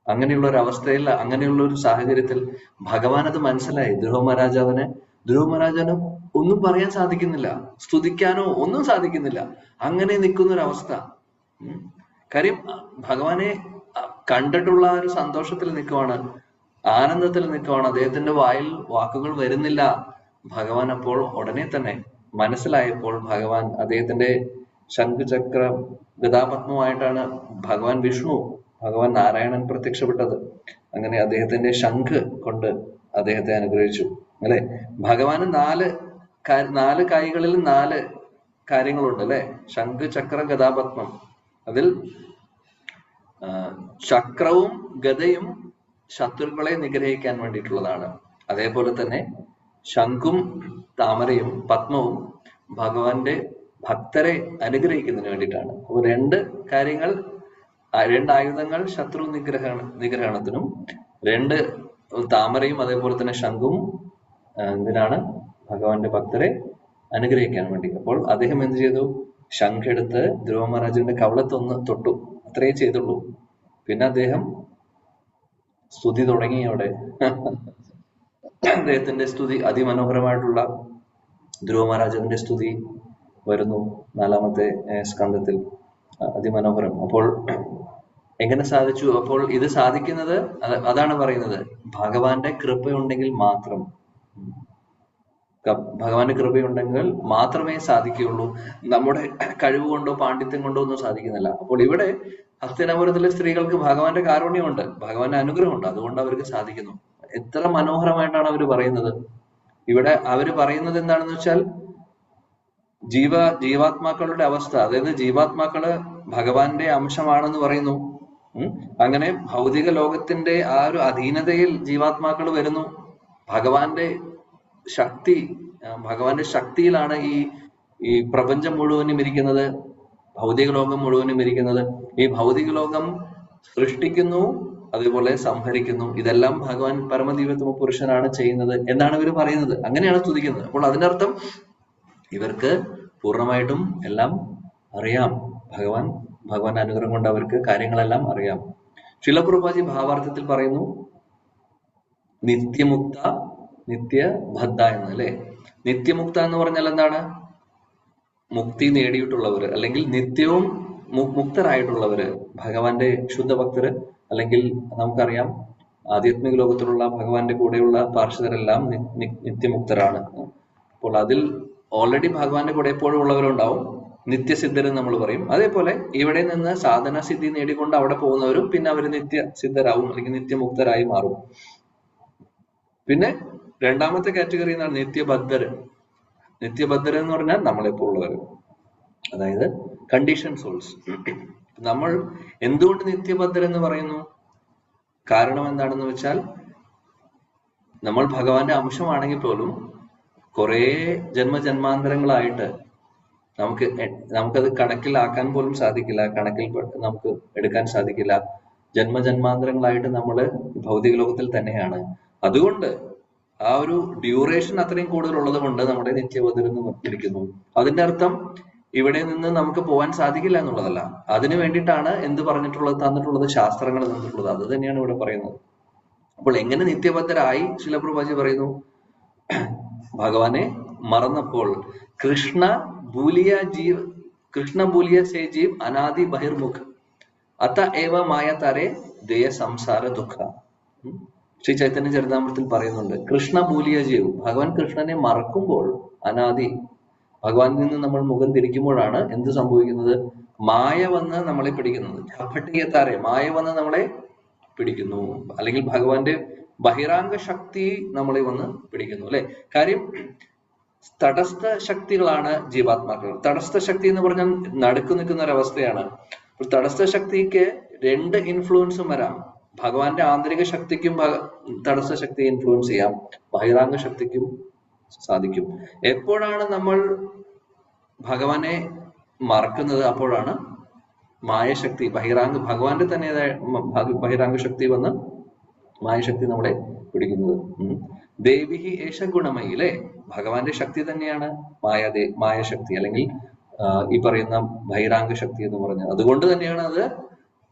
അങ്ങനെയുള്ള ഒരു അവസ്ഥയിൽ, അങ്ങനെയുള്ള ഒരു സാഹചര്യത്തിൽ ഭഗവാൻ അത് മനസ്സിലായി. ധ്രുവ മഹാരാജന് ഒന്നും പറയാൻ സാധിക്കുന്നില്ല, സ്തുതിക്കാനോ ഒന്നും സാധിക്കുന്നില്ല. അങ്ങനെ നിൽക്കുന്ന ഒരു അവസ്ഥ. കാര്യം ഭഗവാനെ കണ്ടിട്ടുള്ള ഒരു സന്തോഷത്തിൽ നിൽക്കുവാണ്, ആനന്ദത്തിൽ നിൽക്കുവാണ്. അദ്ദേഹത്തിന്റെ വായിൽ വാക്കുകൾ വരുന്നില്ല. ഭഗവാൻ അപ്പോൾ ഉടനെ തന്നെ മനസ്സിലായപ്പോൾ ഭഗവാൻ അദ്ദേഹത്തിന്റെ ശംഖുചക്ര ഗദാപത്മമായിട്ടാണ് ഭഗവാൻ നാരായണൻ പ്രത്യക്ഷപ്പെട്ടത്. അങ്ങനെ അദ്ദേഹത്തിന്റെ ശംഖ് കൊണ്ട് അദ്ദേഹത്തെ അനുഗ്രഹിച്ചു അല്ലെ. ഭഗവാന് 4 കൈകളിൽ 4 കാര്യങ്ങളുണ്ട് അല്ലെ. ശംഖ്, ചക്ര, ഗദാപത്മം. അതിൽ ചക്രവും ഗദയും ശത്രുക്കളെ നിഗ്രഹിക്കാൻ വേണ്ടിയിട്ടുള്ളതാണ്. അതേപോലെ തന്നെ ശംഖും താമരയും പത്മവും ഭഗവാന്റെ ഭക്തരെ അനുഗ്രഹിക്കുന്നതിന് വേണ്ടിയിട്ടാണ്. അപ്പോൾ രണ്ട് കാര്യങ്ങൾ, രണ്ട് ആയുധങ്ങൾ ശത്രു നിഗ്രഹണത്തിനും, രണ്ട് താമരയും അതേപോലെ തന്നെ ശംഖും എന്തിനാണ്? ഭഗവാന്റെ ഭക്തരെ അനുഗ്രഹിക്കാൻ വേണ്ടി. അപ്പോൾ അദ്ദേഹം എന്ത് ചെയ്തു? ശംഖെടുത്ത് ധ്രുവ മഹാരാജന്റെ കവളത്തൊന്ന് തൊട്ടു, അത്രേ ചെയ്തുള്ളൂ. പിന്നെ അദ്ദേഹം സ്തുതി തുടങ്ങി. അവിടെ അദ്ദേഹത്തിന്റെ സ്തുതി, അതിമനോഹരമായിട്ടുള്ള ധ്രുവ മഹാരാജന്റെ സ്തുതി വരുന്നു 4-ാമത്തെ സ്കന്ധത്തിൽ. അതിമനോഹരം. അപ്പോൾ എങ്ങനെ സാധിച്ചു? അപ്പോൾ ഇത് സാധിക്കുന്നത് അതാണ് പറയുന്നത്, ഭഗവാന്റെ കൃപയുണ്ടെങ്കിൽ മാത്രം. ഭഗവാന്റെ കൃപയുണ്ടെങ്കിൽ മാത്രമേ സാധിക്കുകയുള്ളൂ. നമ്മുടെ കഴിവ് കൊണ്ടോ പാണ്ഡിത്യം കൊണ്ടോ ഒന്നും സാധിക്കുന്നില്ല. അപ്പോൾ ഇവിടെ ഹസ്തിനാപുരത്തിലെ സ്ത്രീകൾക്ക് ഭഗവാന്റെ കാരുണ്യമുണ്ട്, ഭഗവാന്റെ അനുഗ്രഹമുണ്ട്, അതുകൊണ്ട് അവർക്ക് സാധിക്കുന്നു. എത്ര മനോഹരമായിട്ടാണ് അവർ പറയുന്നത്. ഇവിടെ അവര് പറയുന്നത് എന്താണെന്ന് വെച്ചാൽ, ജീവാത്മാക്കളുടെ അവസ്ഥ, അതായത് ജീവാത്മാക്കള് ഭഗവാന്റെ അംശമാണെന്ന് പറയുന്നു. അങ്ങനെ ഭൗതിക ലോകത്തിന്റെ ആ ഒരു അധീനതയിൽ ജീവാത്മാക്കൾ വരുന്നു. ഭഗവാന്റെ ശക്തിയിലാണ് ഈ പ്രപഞ്ചം മുഴുവനും ഇരിക്കുന്നത്, ഭൗതിക ലോകം മുഴുവനും ഇരിക്കുന്നത്. ഈ ഭൗതിക ലോകം സൃഷ്ടിക്കുന്നു, അതേപോലെ സംഹരിക്കുന്നു. ഇതെല്ലാം ഭഗവാൻ പരമദിവ്യതമ പുരുഷനാണ് ചെയ്യുന്നത് എന്നാണ് ഇവർ പറയുന്നത്. അങ്ങനെയാണ് സ്തുതിക്കുന്നത്. അപ്പോൾ അതിനർത്ഥം ഇവർക്ക് പൂർണ്ണമായിട്ടും എല്ലാം അറിയാം. ഭഗവാന്റെ അനുഗ്രഹം കൊണ്ട് അവർക്ക് കാര്യങ്ങളെല്ലാം അറിയാം. ശില പ്രഭുപാദി ഭാവാർത്ഥത്തിൽ പറയുന്നു, നിത്യമുക്ത നിത്യബദ്ധ എന്ന്, അല്ലെ? നിത്യമുക്ത എന്ന് പറഞ്ഞാൽ എന്താണ്? മുക്തി നേടിയിട്ടുള്ളവര്, അല്ലെങ്കിൽ നിത്യവും മുക്തരായിട്ടുള്ളവര്, ഭഗവാന്റെ ശുദ്ധഭക്തര്, അല്ലെങ്കിൽ നമുക്കറിയാം ആധ്യാത്മിക ലോകത്തിലുള്ള ഭഗവാന്റെ കൂടെയുള്ള പാർഷദരെല്ലാം നിത്യമുക്തരാണ്. അപ്പോൾ അതിൽ ഓൾറെഡി ഭഗവാന്റെ കൂടെ എപ്പോഴും ഉള്ളവരുണ്ടാവും, നിത്യസിദ്ധരെന്ന് നമ്മൾ പറയും. അതേപോലെ ഇവിടെ നിന്ന് സാധന സിദ്ധി നേടിക്കൊണ്ട് അവിടെ പോകുന്നവരും പിന്നെ അവർ നിത്യസിദ്ധരാവും, അല്ലെങ്കിൽ നിത്യമുക്തരായി മാറും. പിന്നെ രണ്ടാമത്തെ കാറ്റഗറി എന്നാണ് നിത്യബദ്ധര്. നിത്യബദ്ധര് എന്ന് പറഞ്ഞാൽ നമ്മളെപ്പോ ഉള്ളവർ, അതായത് കണ്ടീഷൻ സോൾസ്. നമ്മൾ എന്തുകൊണ്ട് നിത്യബദ്ധരെന്ന് പറയുന്നു? കാരണം എന്താണെന്ന് വെച്ചാൽ, നമ്മൾ ഭഗവാന്റെ അംശമാണെങ്കിൽ പോലും കുറെ ജന്മജന്മാന്തരങ്ങളായിട്ട് നമുക്കത് കണക്കിലാക്കാൻ പോലും സാധിക്കില്ല, കണക്കിൽ നമുക്ക് എടുക്കാൻ സാധിക്കില്ല. ജന്മജന്മാന്തരങ്ങളായിട്ട് നമ്മള് ഭൗതിക ലോകത്തിൽ തന്നെയാണ്. അതുകൊണ്ട് ആ ഒരു ഡ്യൂറേഷൻ അത്രയും കൂടുതൽ ഉള്ളത് കൊണ്ട് നമ്മുടെ നിത്യബദ്ധരെന്ന് വിളിക്കുന്നു. അതിന്റെ അർത്ഥം ഇവിടെ നിന്ന് നമുക്ക് പോകാൻ സാധിക്കില്ല എന്നുള്ളതല്ല. അതിനു വേണ്ടിയിട്ടാണ് എന്ത് തന്നിട്ടുള്ളത്, ശാസ്ത്രങ്ങൾ തന്നിട്ടുള്ളത്. അത് തന്നെയാണ് ഇവിടെ പറയുന്നത്. അപ്പോൾ എങ്ങനെ നിത്യബദ്ധരായി? ശില പ്രഭുപാദി പറയുന്നു, ഭഗവാനെ മറന്നപ്പോൾ കൃഷ്ണ ഭൂലിയ സേ ജീവ് അനാദി ബഹിർമുഖ അത ഏവ മായ താരെ ദേയ സംസാര ദുഃഖ. ശ്രീ ചൈതന്യ ചരിതാമൃതത്തിൽ പറയുന്നുണ്ട്, കൃഷ്ണ ഭൂലിയ ജീവ്, ഭഗവാൻ കൃഷ്ണനെ മറക്കുമ്പോൾ, അനാദി ഭഗവാനിൽ നിന്ന് നമ്മൾ മുഖം തിരിക്കുമ്പോഴാണ് എന്ത് സംഭവിക്കുന്നത്? മായ വന്ന് നമ്മളെ പിടിക്കുന്നത്. ചാപ്പട്ടിയത്താരെ മായ വന്ന് നമ്മളെ പിടിക്കുന്നു, അല്ലെങ്കിൽ ഭഗവാന്റെ ബഹിരാംഗ ശക്തി നമ്മളെ വന്ന് പിടിക്കുന്നു, അല്ലെ? കാര്യം തടസ്ഥ ശക്തികളാണ് ജീവാത്മാക്കൾ. തടസ്ഥ ശക്തി എന്ന് പറഞ്ഞാൽ നടുക്ക് നിൽക്കുന്ന ഒരവസ്ഥയാണ്. തടസ്ഥ ശക്തിക്ക് രണ്ട് ഇൻഫ്ലുവൻസും വരാം. ഭഗവാന്റെ ആന്തരിക ശക്തിക്കും തടസ്ഥ ശക്തിയെ ഇൻഫ്ലുവൻസ് ചെയ്യാം, ബഹിരാംഗ ശക്തിക്കും സാധിക്കും. എപ്പോഴാണ് നമ്മൾ ഭഗവാനെ മറക്കുന്നത്? അപ്പോഴാണ് മായശക്തി, ഭഗവാന്റെ തന്നെ ബഹിരാംഗ ശക്തി വന്ന് മായശക്തി നമ്മളെ പിടിക്കുന്നത്. ദേവിഹി ഏഷ ഗുണമയി, അല്ലെ? ഭഗവാന്റെ ശക്തി തന്നെയാണ് മായശക്തി, അല്ലെങ്കിൽ ഈ പറയുന്ന ബഹിരാംഗ ശക്തി എന്ന് പറഞ്ഞത്. അതുകൊണ്ട് തന്നെയാണ്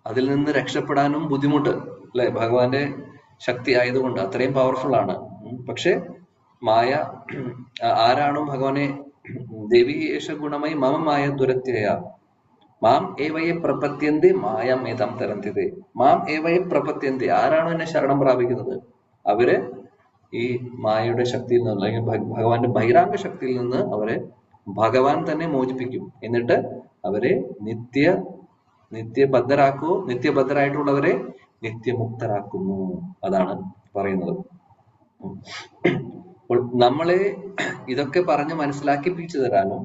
അതിൽ നിന്ന് രക്ഷപ്പെടാനും ബുദ്ധിമുട്ട്, അല്ലെ? ഭഗവാന്റെ ശക്തി ആയതുകൊണ്ട് അത്രയും പവർഫുൾ ആണ്. പക്ഷെ മായ ആരാണോ ഭഗവാനെ ദേവി ഏഷ ഗുണമയി മമ മായ ദുരത്യയ മാം ഏവയെ പ്രപത്യന്തി മായം ഏതം തരന്തിതേ. മാം ഏവയെ പ്രപത്യന്തി, ആരാണോ എന്നെ ശരണം പ്രാപിക്കുന്നത് അവര് ഈ മായയുടെ ശക്തിയിൽ നിന്ന്, അല്ലെങ്കിൽ ഭഗവാന്റെ ബഹിരാംഗ ശക്തിയിൽ നിന്ന് അവരെ ഭഗവാൻ തന്നെ മോചിപ്പിക്കും. എന്നിട്ട് അവരെ നിത്യബദ്ധരായിട്ടുള്ളവരെ നിത്യമുക്തരാക്കുന്നു. അതാണ് പറയുന്നത്. അപ്പോൾ നമ്മളെ ഇതൊക്കെ പറഞ്ഞ് മനസ്സിലാക്കിപ്പിച്ചു തരാനും,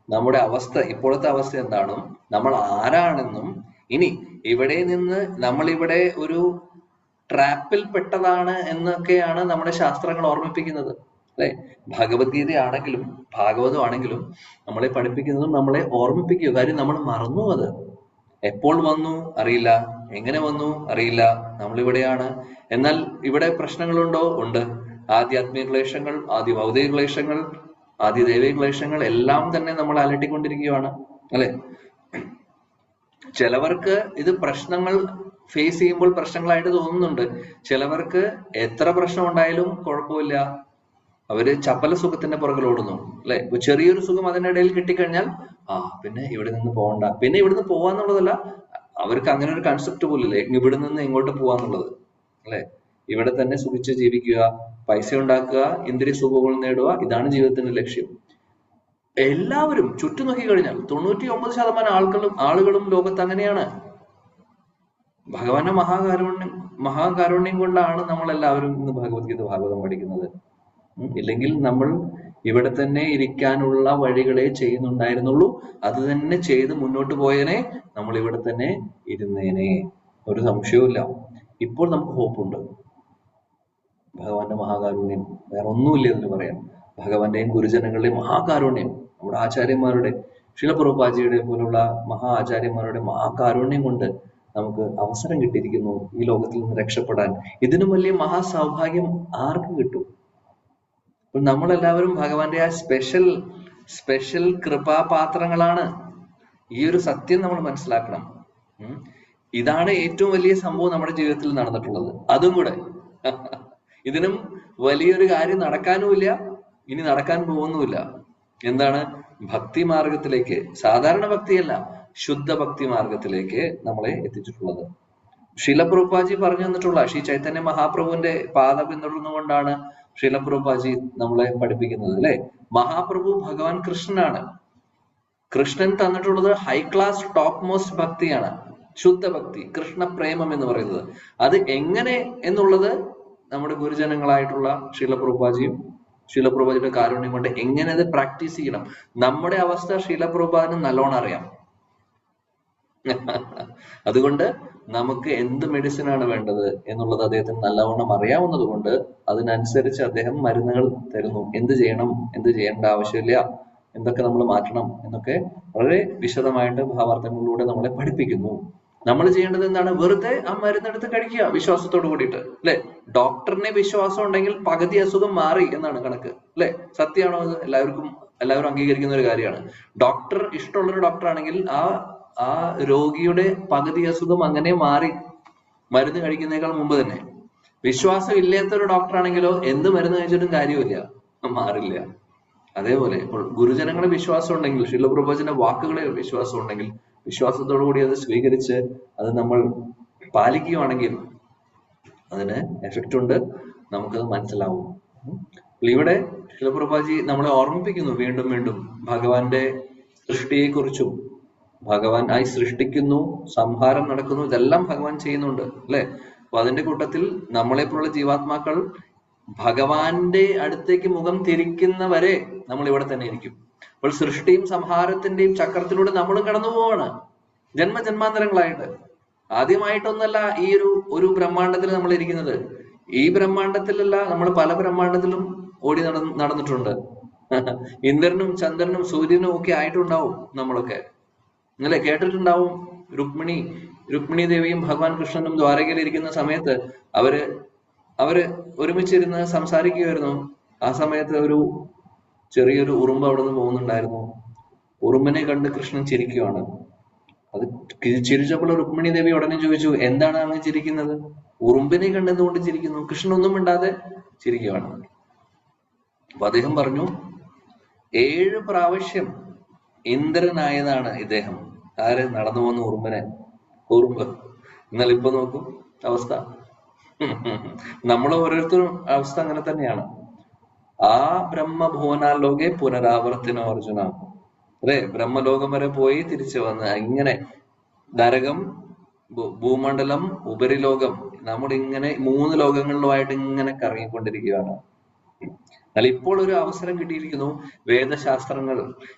നമ്മുടെ അവസ്ഥ, ഇപ്പോഴത്തെ അവസ്ഥ എന്താണെന്നും, നമ്മൾ ആരാണെന്നും, ഇനി ഇവിടെ നിന്ന് നമ്മളിവിടെ ഒരു ട്രാപ്പിൽ പെട്ടതാണ് എന്നൊക്കെയാണ് നമ്മുടെ ശാസ്ത്രങ്ങൾ ഓർമ്മിപ്പിക്കുന്നത്. അല്ലെ? ഭഗവത്ഗീത ആണെങ്കിലും ഭാഗവതം ആണെങ്കിലും നമ്മളെ പഠിപ്പിക്കുന്നതും നമ്മളെ ഓർമ്മിപ്പിക്കുക. കാര്യം നമ്മൾ മറന്നു അത്. എപ്പോൾ വന്നു അറിയില്ല, എങ്ങനെ വന്നു അറിയില്ല, നമ്മളിവിടെയാണ്. എന്നാൽ ഇവിടെ പ്രശ്നങ്ങളുണ്ടോ? ഉണ്ട്. ആധ്യാത്മിക ക്ലേശങ്ങൾ, ആദ്യ ഭൗതിക ക്ലേശങ്ങൾ, ആദ്യ ദൈവിക ക്ലേശങ്ങൾ എല്ലാം തന്നെ നമ്മൾ അലട്ടിക്കൊണ്ടിരിക്കുകയാണ്, അല്ലെ? ചിലവർക്ക് ഇത് പ്രശ്നങ്ങൾ ഫേസ് ചെയ്യുമ്പോൾ പ്രശ്നങ്ങളായിട്ട് തോന്നുന്നുണ്ട്. ചിലവർക്ക് എത്ര പ്രശ്നം ഉണ്ടായാലും കുഴപ്പമില്ല, അവര് ചപ്പല സുഖത്തിന്റെ പുറകിൽ ഓടുന്നു, അല്ലെ? ചെറിയൊരു സുഖം അതിന്റെ ഇടയിൽ കിട്ടിക്കഴിഞ്ഞാൽ പിന്നെ ഇവിടെ നിന്ന് പോകണ്ട, പിന്നെ ഇവിടുന്ന് പോവാന്നുള്ളതല്ല, അവർക്ക് അങ്ങനെ ഒരു കൺസെപ്റ്റ് പോലില്ലേ ഇവിടെ നിന്ന് എങ്ങോട്ട് പോവാന്നുള്ളത്, അല്ലെ? ഇവിടെ തന്നെ സുഖിച്ച് ജീവിക്കുക, പൈസ ഉണ്ടാക്കുക, ഇന്ദ്രിയ സുഖങ്ങൾ നേടുക, ഇതാണ് ജീവിതത്തിന്റെ ലക്ഷ്യം. എല്ലാവരും ചുറ്റും നോക്കി കഴിഞ്ഞാൽ 99% ആളുകളും ലോകത്ത് അങ്ങനെയാണ്. ഭഗവാന്റെ മഹാകാരുണ്യം കൊണ്ടാണ് നമ്മൾ എല്ലാവരും ഇന്ന് ഭഗവത്ഗീത ഭാഗവതം പഠിക്കുന്നത്. ഇല്ലെങ്കിൽ നമ്മൾ ഇവിടെ തന്നെ ഇരിക്കാനുള്ള വഴികളെ ചെയ്യുന്നുണ്ടായിരുന്നുള്ളൂ. അത് തന്നെ ചെയ്ത് മുന്നോട്ട് പോയനെ, നമ്മൾ ഇവിടെ തന്നെ ഇരുന്നേനെ, ഒരു സംശയവുമില്ല. ഇപ്പോൾ നമുക്ക് ഹോപ്പുണ്ട്. ഭഗവാന്റെ മഹാകാരുണ്യം വേറെ ഒന്നുമില്ല എന്ന് പറയാം. ഭഗവാന്റെയും ഗുരുജനങ്ങളുടെയും മഹാകാരുണ്യം, നമ്മുടെ ആചാര്യന്മാരുടെ, ശീല പ്രഭുപാദിയുടെ പോലുള്ള മഹാ ആചാര്യന്മാരുടെ മഹാകാരുണ്യം കൊണ്ട് നമുക്ക് അവസരം കിട്ടിയിരിക്കുന്നു ഈ ലോകത്തിൽ നിന്ന് രക്ഷപ്പെടാൻ. ഇതിനും വലിയ മഹാസൗഭാഗ്യം ആർക്ക് കിട്ടും? അപ്പോൾ നമ്മളെല്ലാവരും ഭഗവാന്റെ ആ സ്പെഷ്യൽ കൃപാപാത്രങ്ങളാണ്. ഈ ഒരു സത്യം നമ്മൾ മനസ്സിലാക്കണം. ഇതാണ് ഏറ്റവും വലിയ സംഭവം നമ്മുടെ ജീവിതത്തിൽ നടന്നിട്ടുള്ളത്. അതും കൂടെ ഇതിനും വലിയൊരു കാര്യം നടക്കാനുമില്ല, ഇനി നടക്കാൻ പോകുന്നുമില്ല. എന്താണ്? ഭക്തി മാർഗത്തിലേക്ക്, സാധാരണ ഭക്തിയല്ല, ശുദ്ധ ഭക്തി മാർഗത്തിലേക്ക് നമ്മളെ എത്തിച്ചിട്ടുള്ളത്. ശീല പ്രഭുപാദി പറഞ്ഞു തന്നിട്ടുള്ള, ശ്രീ ചൈതന്യ മഹാപ്രഭുവിന്റെ പാത പിന്തുടർന്നുകൊണ്ടാണ് ശീല പ്രഭുപാദി നമ്മളെ പഠിപ്പിക്കുന്നത്, അല്ലെ? മഹാപ്രഭു ഭഗവാൻ കൃഷ്ണനാണ്. കൃഷ്ണൻ തന്നിട്ടുള്ളത് ഹൈ ക്ലാസ് ടോപ്പ് മോസ്റ്റ് ഭക്തിയാണ്, ശുദ്ധ ഭക്തി, കൃഷ്ണ പ്രേമം എന്ന് പറയുന്നത്. അത് എങ്ങനെ എന്നുള്ളത് നമ്മുടെ ഗുരുജനങ്ങളായിട്ടുള്ള ശീല പ്രഭുപാദിയുടെ കാരുണ്യം കൊണ്ട് എങ്ങനെ അത് പ്രാക്ടീസ് ചെയ്യണം. നമ്മുടെ അവസ്ഥ ശീല പ്രഭുപാദിന് നല്ലോണം അറിയാം. അതുകൊണ്ട് നമുക്ക് എന്ത് മെഡിസിൻ ആണ് വേണ്ടത് എന്നുള്ളത് അദ്ദേഹത്തിന് നല്ലവണ്ണം അറിയാവുന്നത് കൊണ്ട് അതിനനുസരിച്ച് അദ്ദേഹം മരുന്നുകൾ തരുന്നു. എന്ത് ചെയ്യണം, എന്ത് ചെയ്യേണ്ട ആവശ്യമില്ല, എന്തൊക്കെ നമ്മൾ മാറ്റണം എന്നൊക്കെ വളരെ വിശദമായിട്ട് ഭാവാർത്ഥങ്ങളിലൂടെ നമ്മളെ പഠിപ്പിക്കുന്നു. നമ്മൾ ചെയ്യേണ്ടത് എന്താണ്? വെറുതെ ആ മരുന്നെടുത്ത് കഴിക്കുക വിശ്വാസത്തോട് കൂടിയിട്ട്, അല്ലെ? ഡോക്ടറിനെ വിശ്വാസം ഉണ്ടെങ്കിൽ പകുതി അസുഖം മാറി എന്നാണ് കണക്ക്, അല്ലെ? സത്യമാണോ? അത് എല്ലാവരും അംഗീകരിക്കുന്ന ഒരു കാര്യമാണ്. ഡോക്ടർ ഇഷ്ടമുള്ളൊരു ഡോക്ടർ ആണെങ്കിൽ ആ രോഗിയുടെ പകുതി അസുഖം അങ്ങനെ മാറി, മരുന്ന് കഴിക്കുന്നതിനേക്കാൾ മുമ്പ് തന്നെ. വിശ്വാസം ഇല്ലാത്തൊരു ഡോക്ടർ ആണെങ്കിലോ എന്ത് മരുന്ന് കഴിച്ചിട്ടും കാര്യമില്ല, മാറില്ല. അതേപോലെ ഇപ്പോൾ ഗുരുജനങ്ങളെ വിശ്വാസം ഉണ്ടെങ്കിൽ, ശീല പ്രഭുപാദിന്റെ വാക്കുകളെ വിശ്വാസം ഉണ്ടെങ്കിൽ, വിശ്വാസത്തോടു കൂടി അത് സ്വീകരിച്ച് അത് നമ്മൾ പാലിക്കുകയാണെങ്കിൽ അതിന് എഫക്റ്റ് ഉണ്ട്, നമുക്കത് മനസ്സിലാവും. ഇവിടെ ശീല പ്രഭുപാദി നമ്മളെ ഓർമ്മിപ്പിക്കുന്നു വീണ്ടും വീണ്ടും ഭഗവാന്റെ സൃഷ്ടിയെക്കുറിച്ചും. ഭഗവാൻ ആയി സൃഷ്ടിക്കുന്നു, സംഹാരം നടക്കുന്നു, ഇതെല്ലാം ഭഗവാൻ ചെയ്യുന്നുണ്ട്, അല്ലെ? അപ്പൊ അതിന്റെ കൂട്ടത്തിൽ നമ്മളെപ്പോലുള്ള ജീവാത്മാക്കൾ ഭഗവാന്റെ അടുത്തേക്ക് മുഖം തിരിക്കുന്നവരെ നമ്മൾ ഇവിടെ തന്നെ ഇരിക്കും. അപ്പോൾ സൃഷ്ടിയും സംഹാരത്തിന്റെയും ചക്രത്തിലൂടെ നമ്മളും കടന്നു പോവാണ് ജന്മജന്മാന്തരങ്ങളായിട്ട്. ആദ്യമായിട്ടൊന്നല്ല ഈ ഒരു ബ്രഹ്മാണ്ടത്തിൽ നമ്മൾ ഇരിക്കുന്നത്. ഈ ബ്രഹ്മാണ്ടത്തിലല്ല, നമ്മൾ പല ബ്രഹ്മാണ്ടത്തിലും ഓടി നടന്നിട്ടുണ്ട്. ഇന്ദ്രനും ചന്ദ്രനും സൂര്യനും ഒക്കെ ആയിട്ടുണ്ടാവും നമ്മളൊക്കെ, അല്ലെ? കേട്ടിട്ടുണ്ടാവും. രുക്മിണി ദേവിയും ഭഗവാൻ കൃഷ്ണനും ദ്വാരകയിൽ ഇരിക്കുന്ന സമയത്ത് അവര് ഒരുമിച്ചിരുന്ന് സംസാരിക്കുകയായിരുന്നു. ആ സമയത്ത് ചെറിയൊരു ഉറുമ്പ് അവിടെ നിന്ന് പോകുന്നുണ്ടായിരുന്നു. ഉറുമ്പിനെ കണ്ട് കൃഷ്ണൻ ചിരിക്കുകയാണ്. അത് ചിരിച്ചപ്പോൾ രുക്മിണി ദേവി ഉടനെ ചോദിച്ചു, എന്താണ് അങ്ങ് ചിരിക്കുന്നത്? ഉറുമ്പിനെ കണ്ട് എന്തുകൊണ്ട് ചിരിക്കുന്നു? കൃഷ്ണൻ ഒന്നും മിണ്ടാതെ ചിരിക്കുകയാണ്. അപ്പൊ അദ്ദേഹം പറഞ്ഞു, 7 പ്രാവശ്യം ഇന്ദ്രനായതാണ് ഇദ്ദേഹം. ആര്? നടന്നു പോകുന്ന ഉറുമ്പ്. എന്നാൽ ഇപ്പൊ നോക്കൂ അവസ്ഥ. നമ്മൾ ഓരോരുത്തരും അവസ്ഥ അങ്ങനെ തന്നെയാണ്. ആ ബ്രഹ്മഭുവനാലോകെ പുനരാവർത്തനം അർജുന, അല്ലെ? ബ്രഹ്മലോകം വരെ പോയി തിരിച്ചു വന്ന് ഇങ്ങനെ നരകം, ഭൂമണ്ഡലം, ഉപരിലോകം, നമ്മളിങ്ങനെ 3 ലോകങ്ങളിലുമായിട്ട് ഇങ്ങനെ കറങ്ങിക്കൊണ്ടിരിക്കുകയാണ്. എന്നാൽ ഇപ്പോൾ ഒരു അവസരം കിട്ടിയിരിക്കുന്നു.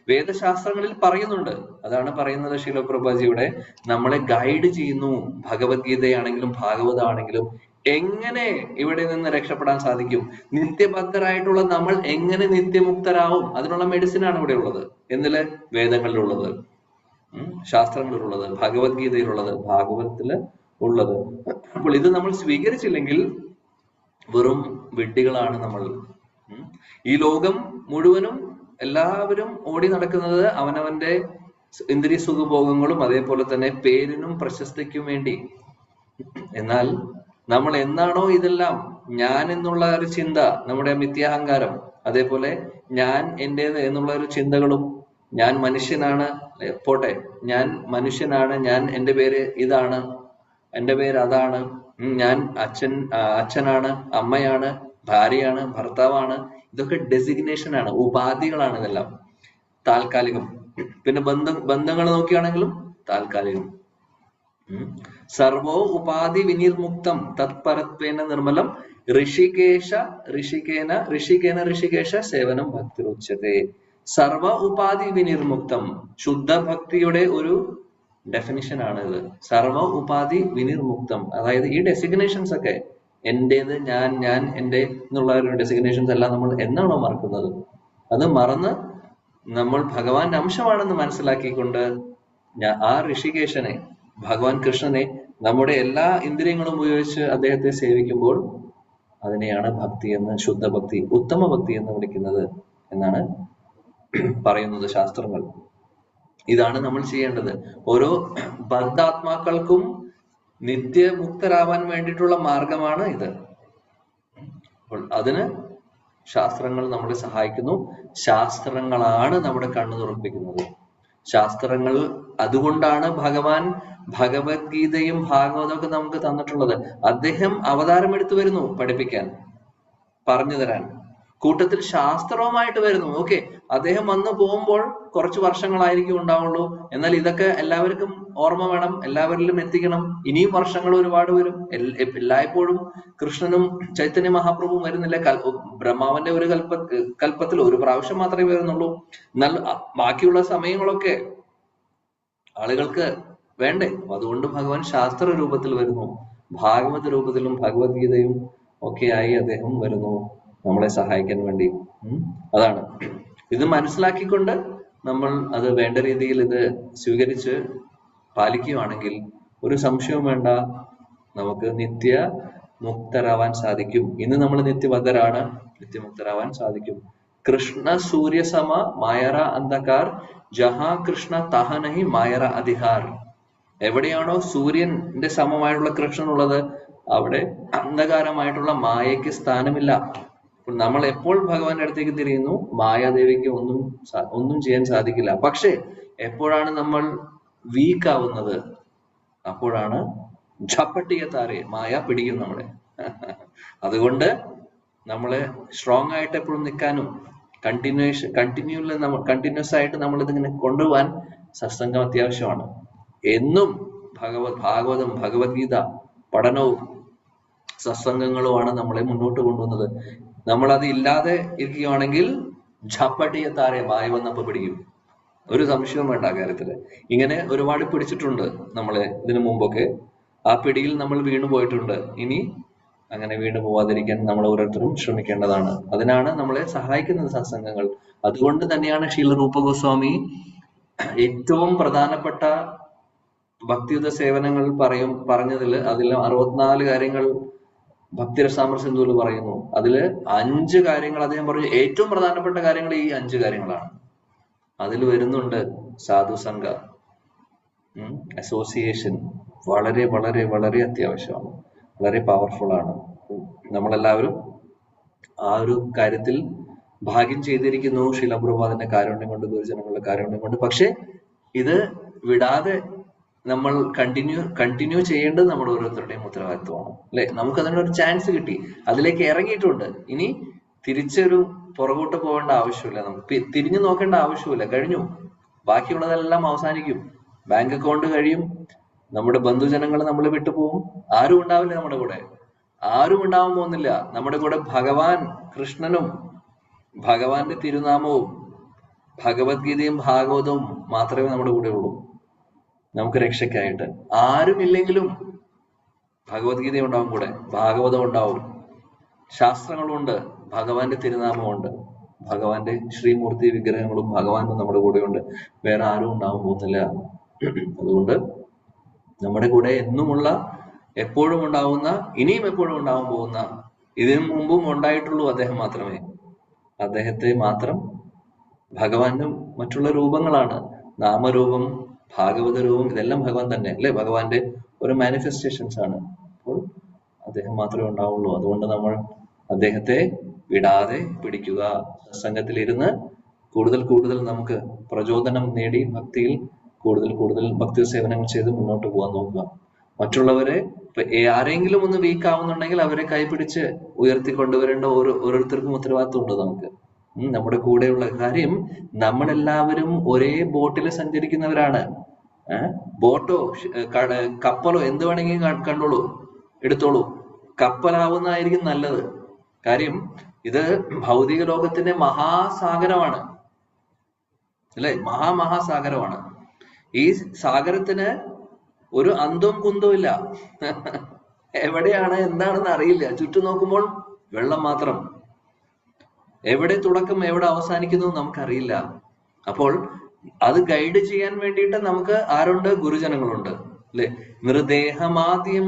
വേദശാസ്ത്രങ്ങളിൽ പറയുന്നുണ്ട്. അതാണ് പറയുന്നത് ശീല പ്രഭുപാദിയുടെ, നമ്മളെ ഗൈഡ് ചെയ്യുന്നു. ഭഗവത്ഗീതയാണെങ്കിലും ഭാഗവതമാണെങ്കിലും എങ്ങനെ ഇവിടെ നിന്ന് രക്ഷപ്പെടാൻ സാധിക്കും? നിത്യബദ്ധരായിട്ടുള്ള നമ്മൾ എങ്ങനെ നിത്യമുക്തരാവും? അതിനുള്ള മെഡിസിൻ ആണ് ഇവിടെ ഉള്ളത്. എന്നില് വേദങ്ങളിലുള്ളത്, ശാസ്ത്രങ്ങളിലുള്ളത്, ഭഗവത്ഗീതയിലുള്ളത്, ഭാഗവതത്തില് ഉള്ളത്. അപ്പോൾ ഇത് നമ്മൾ സ്വീകരിച്ചില്ലെങ്കിൽ വെറും വിഡ്ഢികളാണ് നമ്മൾ. ഈ ലോകം മുഴുവനും എല്ലാവരും ഓടി നടക്കുന്നത് അവനവന്റെ ഇന്ദ്രിയ സുഖഭോഗങ്ങളും അതേപോലെ തന്നെ പേരിനും പ്രശസ്തിക്കും വേണ്ടി. എന്നാൽ നമ്മൾ എന്നാണോ ഇതെല്ലാം ഞാൻ എന്നുള്ള ഒരു ചിന്ത, നമ്മുടെ മിഥ്യാഹങ്കാരം, അതേപോലെ ഞാൻ എന്റേത് എന്നുള്ള ഒരു ചിന്തകളും, ഞാൻ മനുഷ്യനാണ്, പോട്ടെ ഞാൻ മനുഷ്യനാണ്, ഞാൻ എന്റെ പേര് ഇതാണ്, എന്റെ പേര് അതാണ്, ഞാൻ അച്ഛനാണ്, അമ്മയാണ്, ഭാര്യയാണ്, ഭർത്താവാണ്, ഇതൊക്കെ ഡെസിഗ്നേഷൻ ആണ്, ഉപാധികളാണ്. ഇതെല്ലാം താൽക്കാലികം. പിന്നെ ബന്ധങ്ങൾ നോക്കുകയാണെങ്കിലും താൽക്കാലികം. സർവോ ഉപാധി വിനിർമുക്തം തത്പരത്വേന നിർമ്മലം ഋഷികേശ സേവനം ഭക്തിരുച്യതേ. സർവ ഉപാധി വിനിർമുക്തം, ശുദ്ധ ഭക്തിയുടെ ഒരു ഡെഫിനിഷൻ ആണ് ഇത്. സർവ ഉപാധി വിനിർമുക്തം, അതായത് ഈ ഡെസിഗ്നേഷൻസ് ഒക്കെ എന്റേത്, ഞാൻ എന്റെ എന്നുള്ള ഒരു ഡെസിഗ്നേഷൻസ് എല്ലാം നമ്മൾ എന്നാണോ മറക്കുന്നത്, അത് മറന്ന് നമ്മൾ ഭഗവാന്റെ അംശമാണെന്ന് മനസ്സിലാക്കിക്കൊണ്ട് ആ ഋഷികേശനെ, ഭഗവാൻ കൃഷ്ണനെ നമ്മുടെ എല്ലാ ഇന്ദ്രിയങ്ങളും ഉപയോഗിച്ച് അദ്ദേഹത്തെ സേവിക്കുമ്പോൾ അതിനെയാണ് ഭക്തി എന്ന്, ശുദ്ധ ഭക്തി, ഉത്തമ ഭക്തി എന്ന് വിളിക്കുന്നത് എന്നാണ് പറയുന്നത് ശാസ്ത്രങ്ങൾ. ഇതാണ് നമ്മൾ ചെയ്യേണ്ടത്. ഓരോ ബദ്ധാത്മാക്കൾക്കും നിത്യമുക്തരാവാൻ വേണ്ടിയിട്ടുള്ള മാർഗമാണ് ഇത്. അപ്പോൾ അതിന് ശാസ്ത്രങ്ങൾ നമ്മളെ സഹായിക്കുന്നു. ശാസ്ത്രങ്ങളാണ് നമ്മുടെ കണ്ണു തുറപ്പിക്കുന്നത്. ശാസ്ത്രങ്ങൾ, അതുകൊണ്ടാണ് ഭഗവാൻ ഭഗവത്ഗീതയും ഭാഗവതവും ഒക്കെ നമുക്ക് തന്നിട്ടുള്ളത്. അദ്ദേഹം അവതാരമെടുത്തു വരുന്നു പഠിപ്പിക്കാൻ, പറഞ്ഞു തരാൻ. കൂട്ടത്തിൽ ശാസ്ത്രവുമായിട്ട് വരുന്നു. ഓക്കെ, അദ്ദേഹം വന്നു പോകുമ്പോൾ കുറച്ച് വർഷങ്ങളായിരിക്കും ഉണ്ടാവുള്ളൂ. എന്നാൽ ഇതൊക്കെ എല്ലാവർക്കും ഓർമ്മ വേണം, എല്ലാവരിലും എത്തിക്കണം. ഇനിയും വർഷങ്ങൾ ഒരുപാട് വരും. എല്ലായ്പ്പോഴും കൃഷ്ണനും ചൈതന്യ മഹാപ്രഭുവും വരുന്നില്ല. ബ്രഹ്മാവന്റെ ഒരു കൽപ്പത്തിൽ ഒരു പ്രാവശ്യം മാത്രമേ വരുന്നുള്ളൂ. എന്നാൽ ബാക്കിയുള്ള സമയങ്ങളൊക്കെ ആളുകൾക്ക് വേണ്ടേ? അതുകൊണ്ട് ഭഗവാൻ ശാസ്ത്ര രൂപത്തിൽ വരുന്നു. ഭാഗവത രൂപത്തിലും ഭഗവത്ഗീതയും ഒക്കെയായി അദ്ദേഹം വരുന്നു നമ്മളെ സഹായിക്കാൻ വേണ്ടി. അതാണ് ഇത്. മനസ്സിലാക്കിക്കൊണ്ട് നമ്മൾ അത് വേണ്ട രീതിയിൽ ഇത് സ്വീകരിച്ച് പാലിക്കുകയാണെങ്കിൽ ഒരു സംശയവും വേണ്ട, നമുക്ക് നിത്യമുക്തരാവാൻ സാധിക്കും. ഇന്ന് നമ്മൾ നിത്യബദ്ധരാണ്, നിത്യമുക്തരാവാൻ സാധിക്കും. കൃഷ്ണ സൂര്യ സമ മായറ അന്ധകാർ ജഹാ കൃഷ്ണ തഹനഹി മായറ അധികാർ. എവിടെയാണോ സൂര്യന്റെ സമമായിട്ടുള്ള കൃഷ്ണൻ ഉള്ളത്, അവിടെ അന്ധകാരമായിട്ടുള്ള മായയ്ക്ക് സ്ഥാനമില്ല. നമ്മൾ എപ്പോൾ ഭഗവാന്റെ അടുത്തേക്ക് തിരിയുന്നു, മായാദേവിക്ക് ഒന്നും ചെയ്യാൻ സാധിക്കില്ല. പക്ഷെ എപ്പോഴാണ് നമ്മൾ വീക്ക് ആവുന്നത്, അപ്പോഴാണ് ഝപ്പട്ടിയ താരെ മായ പിടിക്കും നമ്മളെ. അതുകൊണ്ട് നമ്മളെ സ്ട്രോങ് ആയിട്ട് എപ്പോഴും നിൽക്കാനും കണ്ടിന്യൂസ് ആയിട്ട് നമ്മൾ ഇതിങ്ങനെ കൊണ്ടുപോകാൻ സത്സംഗം അത്യാവശ്യമാണ്. എന്നും ഭാഗവതം ഭഗവത്ഗീത പഠനവും സത്സംഗങ്ങളുമാണ് നമ്മളെ മുന്നോട്ട് കൊണ്ടുവന്നത്. നമ്മൾ അത് ഇല്ലാതെ ഇരിക്കുകയാണെങ്കിൽ ഝപ്പട്ടിയെ താരെ മായ വന്നപ്പോ പിടിക്കും. ഒരു സംശയവും വേണ്ട ആ കാര്യത്തില്. ഇങ്ങനെ ഒരുപാട് പിടിച്ചിട്ടുണ്ട് നമ്മളെ ഇതിനു മുമ്പൊക്കെ. ആ പിടിയിൽ നമ്മൾ വീണു പോയിട്ടുണ്ട്. ഇനി അങ്ങനെ വീണു പോവാതിരിക്കാൻ നമ്മൾ ഓരോരുത്തരും ശ്രമിക്കേണ്ടതാണ്. അതിനാണ് നമ്മളെ സഹായിക്കുന്നത് സത്സംഗങ്ങൾ. അതുകൊണ്ട് തന്നെയാണ് ശ്രീല രൂപ ഗോസ്വാമി ഏറ്റവും പ്രധാനപ്പെട്ട ഭക്തിയുത സേവനങ്ങൾ പറഞ്ഞതിൽ അതിൽ 64 കാര്യങ്ങൾ ഭക്തിരസാമൃത സിന്ധുവിൽ പറയുന്നു. അതില് 5 കാര്യങ്ങൾ അദ്ദേഹം പറഞ്ഞു. ഏറ്റവും പ്രധാനപ്പെട്ട കാര്യങ്ങൾ ഈ 5 കാര്യങ്ങളാണ്. അതിൽ വരുന്നുണ്ട് സാധുസംഘ, അസോസിയേഷൻ. വളരെ വളരെ വളരെ അത്യാവശ്യമാണ്, വളരെ പവർഫുൾ ആണ്. നമ്മളെല്ലാവരും ആ ഒരു കാര്യത്തിൽ ഭാഗ്യം ചെയ്തിരിക്കുന്നു. ശ്രീല പ്രഭുപാദിന്റെ കാരുണ്യം കൊണ്ട്, ഗുരുജനങ്ങളുടെ കാരുണ്യം കൊണ്ട്. പക്ഷെ ഇത് വിടാതെ നമ്മൾ കണ്ടിന്യൂ ചെയ്യേണ്ടത് നമ്മുടെ ഓരോരുത്തരുടെയും ഉത്തരവാദിത്വമാണ്, അല്ലെ? നമുക്ക് അതിനൊരു ചാൻസ് കിട്ടി, അതിലേക്ക് ഇറങ്ങിയിട്ടുണ്ട്. ഇനി തിരിച്ചൊരു പുറകോട്ട് പോകേണ്ട ആവശ്യമില്ല, നമുക്ക് തിരിഞ്ഞു നോക്കേണ്ട ആവശ്യമില്ല. കഴിഞ്ഞു. ബാക്കിയുള്ളതെല്ലാം അവസാനിക്കും. ബാങ്ക് അക്കൗണ്ട് കഴിയും, നമ്മുടെ ബന്ധുജനങ്ങൾ നമ്മൾ വിട്ടുപോകും. ആരും ഉണ്ടാവില്ല നമ്മുടെ കൂടെ, ആരും ഉണ്ടാവാൻ പോകുന്നില്ല. നമ്മുടെ കൂടെ ഭഗവാൻ കൃഷ്ണനും ഭഗവാന്റെ തിരുനാമവും ഭഗവത്ഗീതയും ഭാഗവതവും മാത്രമേ നമ്മുടെ കൂടെ ഉള്ളൂ നമുക്ക് രക്ഷയ്ക്കായിട്ട്. ആരുമില്ലെങ്കിലും ഭഗവത്ഗീത ഉണ്ടാവും, കൂടെ ഭാഗവതം ഉണ്ടാവും, ശാസ്ത്രങ്ങളുണ്ട്, ഭഗവാന്റെ തിരുനാമമുണ്ട്, ഭഗവാന്റെ ശ്രീമൂർത്തി വിഗ്രഹങ്ങളും ഭഗവാനും നമ്മുടെ കൂടെയുണ്ട്. വേറെ ആരും ഉണ്ടാവാൻ പോകുന്നില്ല. അതുകൊണ്ട് നമ്മുടെ കൂടെ എന്നുമുള്ള, എപ്പോഴും ഉണ്ടാവുന്ന, ഇനിയും എപ്പോഴും ഉണ്ടാവാൻ പോകുന്ന, ഇതിനു മുമ്പും ഉണ്ടായിട്ടുള്ളൂ അദ്ദേഹം മാത്രമേ. അദ്ദേഹത്തെ മാത്രം, ഭഗവാന്റെ മറ്റുള്ള രൂപങ്ങളാണ്, നാമരൂപം, ഭാഗവത രൂപം, ഇതെല്ലാം ഭഗവാൻ തന്നെ അല്ലെ, ഭഗവാന്റെ ഒരു മാനിഫെസ്റ്റേഷൻസ് ആണ്. അപ്പോൾ അദ്ദേഹം മാത്രമേ ഉണ്ടാവുള്ളൂ. അതുകൊണ്ട് നമ്മൾ അദ്ദേഹത്തെ വിടാതെ പിടിക്കുക. സത്സംഗത്തിലിരുന്ന് കൂടുതൽ കൂടുതൽ നമുക്ക് പ്രചോദനം നേടി ഭക്തിയിൽ കൂടുതൽ കൂടുതൽ ഭക്തി സേവനങ്ങൾ ചെയ്ത് മുന്നോട്ട് പോകാൻ നോക്കുക. മറ്റുള്ളവരെ ആരെങ്കിലും ഒന്ന് വീക്ക് ആവുന്നുണ്ടെങ്കിൽ അവരെ കൈപിടിച്ച് ഉയർത്തിക്കൊണ്ടുവരേണ്ട ഓരോരുത്തർക്കും ഉത്തരവാദിത്വം ഉണ്ട് നമുക്ക്. നമ്മുടെ കൂടെയുള്ള കാര്യം, നമ്മളെല്ലാവരും ഒരേ ബോട്ടിൽ സഞ്ചരിക്കുന്നവരാണ്. ബോട്ടോ കപ്പലോ എന്ത് വേണമെങ്കിലും കണ്ടോളൂ, എടുത്തോളൂ. കപ്പലാവുന്നതായിരിക്കും നല്ലത്. കാര്യം ഇത് ഭൗതിക ലോകത്തിന്റെ മഹാസാഗരമാണ് അല്ലെ, മഹാസാഗരമാണ്. ഈ സാഗരത്തിന് ഒരു അന്തവും കുന്തവും ഇല്ല. എവിടെയാണ് എന്താണെന്ന് അറിയില്ല. ചുറ്റും നോക്കുമ്പോൾ വെള്ളം മാത്രം. എവിടെ തുടക്കം എവിടെ അവസാനിക്കുന്നു നമുക്കറിയില്ല. അപ്പോൾ അത് ഗൈഡ് ചെയ്യാൻ വേണ്ടിയിട്ട് നമുക്ക് ആരുണ്ട്? ഗുരുജനങ്ങളുണ്ട് അല്ലെ. നിർദേഹമാദ്യം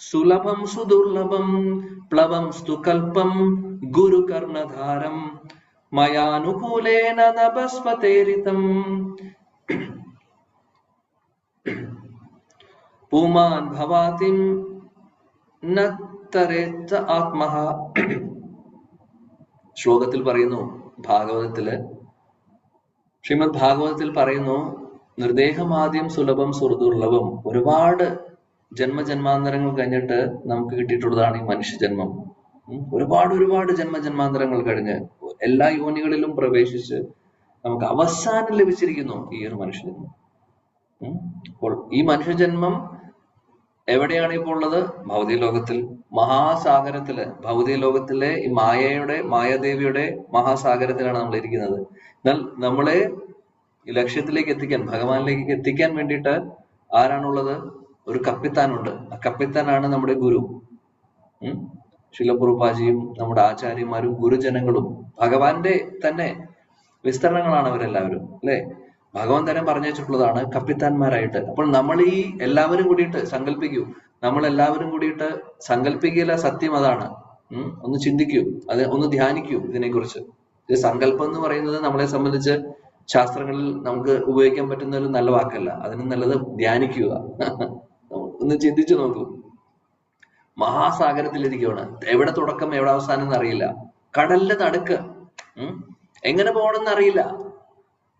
സുലഭം സുദുർലഭം പ്ലവം സ്തുകൽപം ഗുരുകർണധാരം മയാനുകൂലേന നഭസ്വതേരിതം പൂമാൻ ഭവാതിം നത്തരേത്ത ആത്മഹ. ശ്ലോകത്തിൽ പറയുന്നു, ഭാഗവതത്തില്, ശ്രീമദ് ഭാഗവതത്തിൽ പറയുന്നു, നിർദേഹമാദ്യം സുലഭം സുഹൃദുർലഭം. ഒരുപാട് ജന്മജന്മാന്തരങ്ങൾ കഴിഞ്ഞിട്ട് നമുക്ക് കിട്ടിയിട്ടുള്ളതാണ് ഈ മനുഷ്യജന്മം. ഒരുപാട് ജന്മജന്മാന്തരങ്ങൾ കഴിഞ്ഞ് എല്ലാ യോനികളിലും പ്രവേശിച്ച് നമുക്ക് അവസാനം ലഭിച്ചിരിക്കുന്നു ഈ ഒരു മനുഷ്യജന്മം. അപ്പോൾ ഈ മനുഷ്യജന്മം എവിടെയാണ് ഇപ്പോൾ ഉള്ളത്? ഭൗതിക ലോകത്തിൽ, മഹാസാഗരത്തില്, ഭൗതിക ലോകത്തിലെ ഈ മായാദേവിയുടെ മഹാസാഗരത്തിലാണ് നമ്മൾ ഇരിക്കുന്നത്. എന്നാൽ നമ്മളെ ഈ ലക്ഷ്യത്തിലേക്ക് എത്തിക്കാൻ, ഭഗവാനിലേക്ക് എത്തിക്കാൻ വേണ്ടിയിട്ട് ആരാണുള്ളത്? ഒരു കപ്പിത്താനുണ്ട്. ആ കപ്പിത്താനാണ് നമ്മുടെ ഗുരു. ശിലപ്രഭുപാജിയും നമ്മുടെ ആചാര്യന്മാരും ഗുരുജനങ്ങളും ഭഗവാന്റെ തന്നെ വിസ്തരണങ്ങളാണ് അവരെല്ലാവരും അല്ലെ. ഭഗവാൻ തന്നെ പറഞ്ഞു വെച്ചിട്ടുള്ളതാണ് കപ്പിത്താന്മാരായിട്ട്. അപ്പോൾ നമ്മൾ ഈ എല്ലാവരും കൂടിയിട്ട് സങ്കല്പിക്കൂ, നമ്മൾ എല്ലാവരും കൂടിയിട്ട് സങ്കല്പിക്കില്ല, സത്യം അതാണ്. ഒന്ന് ചിന്തിക്കൂ, അത് ഒന്ന് ധ്യാനിക്കൂ ഇതിനെക്കുറിച്ച്. ഇത് സങ്കല്പം എന്ന് പറയുന്നത് നമ്മളെ സംബന്ധിച്ച് ശാസ്ത്രങ്ങളിൽ നമുക്ക് ഉപയോഗിക്കാൻ പറ്റുന്ന ഒരു നല്ല വാക്കല്ല. അതിന് നല്ലത് ധ്യാനിക്കുക. ഒന്ന് ചിന്തിച്ചു നോക്കൂ. മഹാസാഗരത്തിലിരിക്കുകയാണ്, എവിടെ തുടക്കം എവിടെ അവസാനം എന്നറിയില്ല. കടലിന്റെ നടുക്ക് എങ്ങനെ പോകണമെന്ന് അറിയില്ല.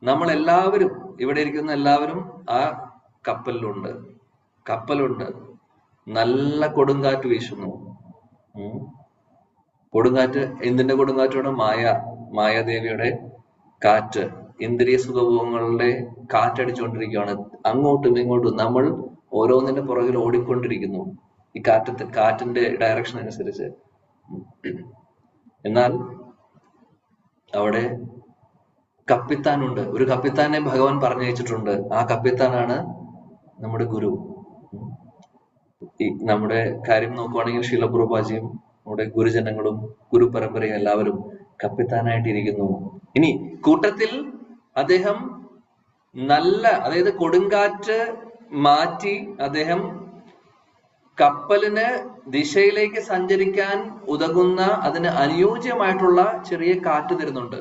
നമ്മളെല്ലാവരും, ഇവിടെ ഇരിക്കുന്ന എല്ലാവരും ആ കപ്പലുണ്ട്. നല്ല കൊടുങ്കാറ്റ് വീശുന്നു. കൊടുങ്കാറ്റ് എന്തിന്റെ കൊടുങ്കാറ്റാണ്? മായാദേവിയുടെ കാറ്റ്, ഇന്ദ്രിയ സുഖഭോഗങ്ങളുടെ കാറ്റടിച്ചുകൊണ്ടിരിക്കുകയാണ്. അങ്ങോട്ടും ഇങ്ങോട്ടും നമ്മൾ ഓരോന്നിന്റെ പുറകിൽ ഓടിക്കൊണ്ടിരിക്കുന്നു ഈ കാറ്റിന്റെ ഡയറക്ഷൻ അനുസരിച്ച്. എന്നാൽ അവിടെ കപ്പിത്താനുണ്ട്. ഒരു കപ്പിത്താനെ ഭഗവാൻ പറഞ്ഞയച്ചിട്ടുണ്ട്. ആ കപ്പിത്താനാണ് നമ്മുടെ ഗുരു. ഈ നമ്മുടെ കാര്യം നോക്കുവാണെങ്കിൽ ശിലപ്രഭുപാജിയും നമ്മുടെ ഗുരുജനങ്ങളും ഗുരു പരമ്പരയും എല്ലാവരും കപ്പിത്താനായിട്ടിരിക്കുന്നു. ഇനി കൂട്ടത്തിൽ അദ്ദേഹം അതായത് കൊടുങ്കാറ്റ് മാറ്റി അദ്ദേഹം കപ്പലിന് ദിശയിലേക്ക് സഞ്ചരിക്കാൻ ഉതകുന്ന, അതിന് അനുയോജ്യമായിട്ടുള്ള ചെറിയ കാറ്റ് തരുന്നുണ്ട്.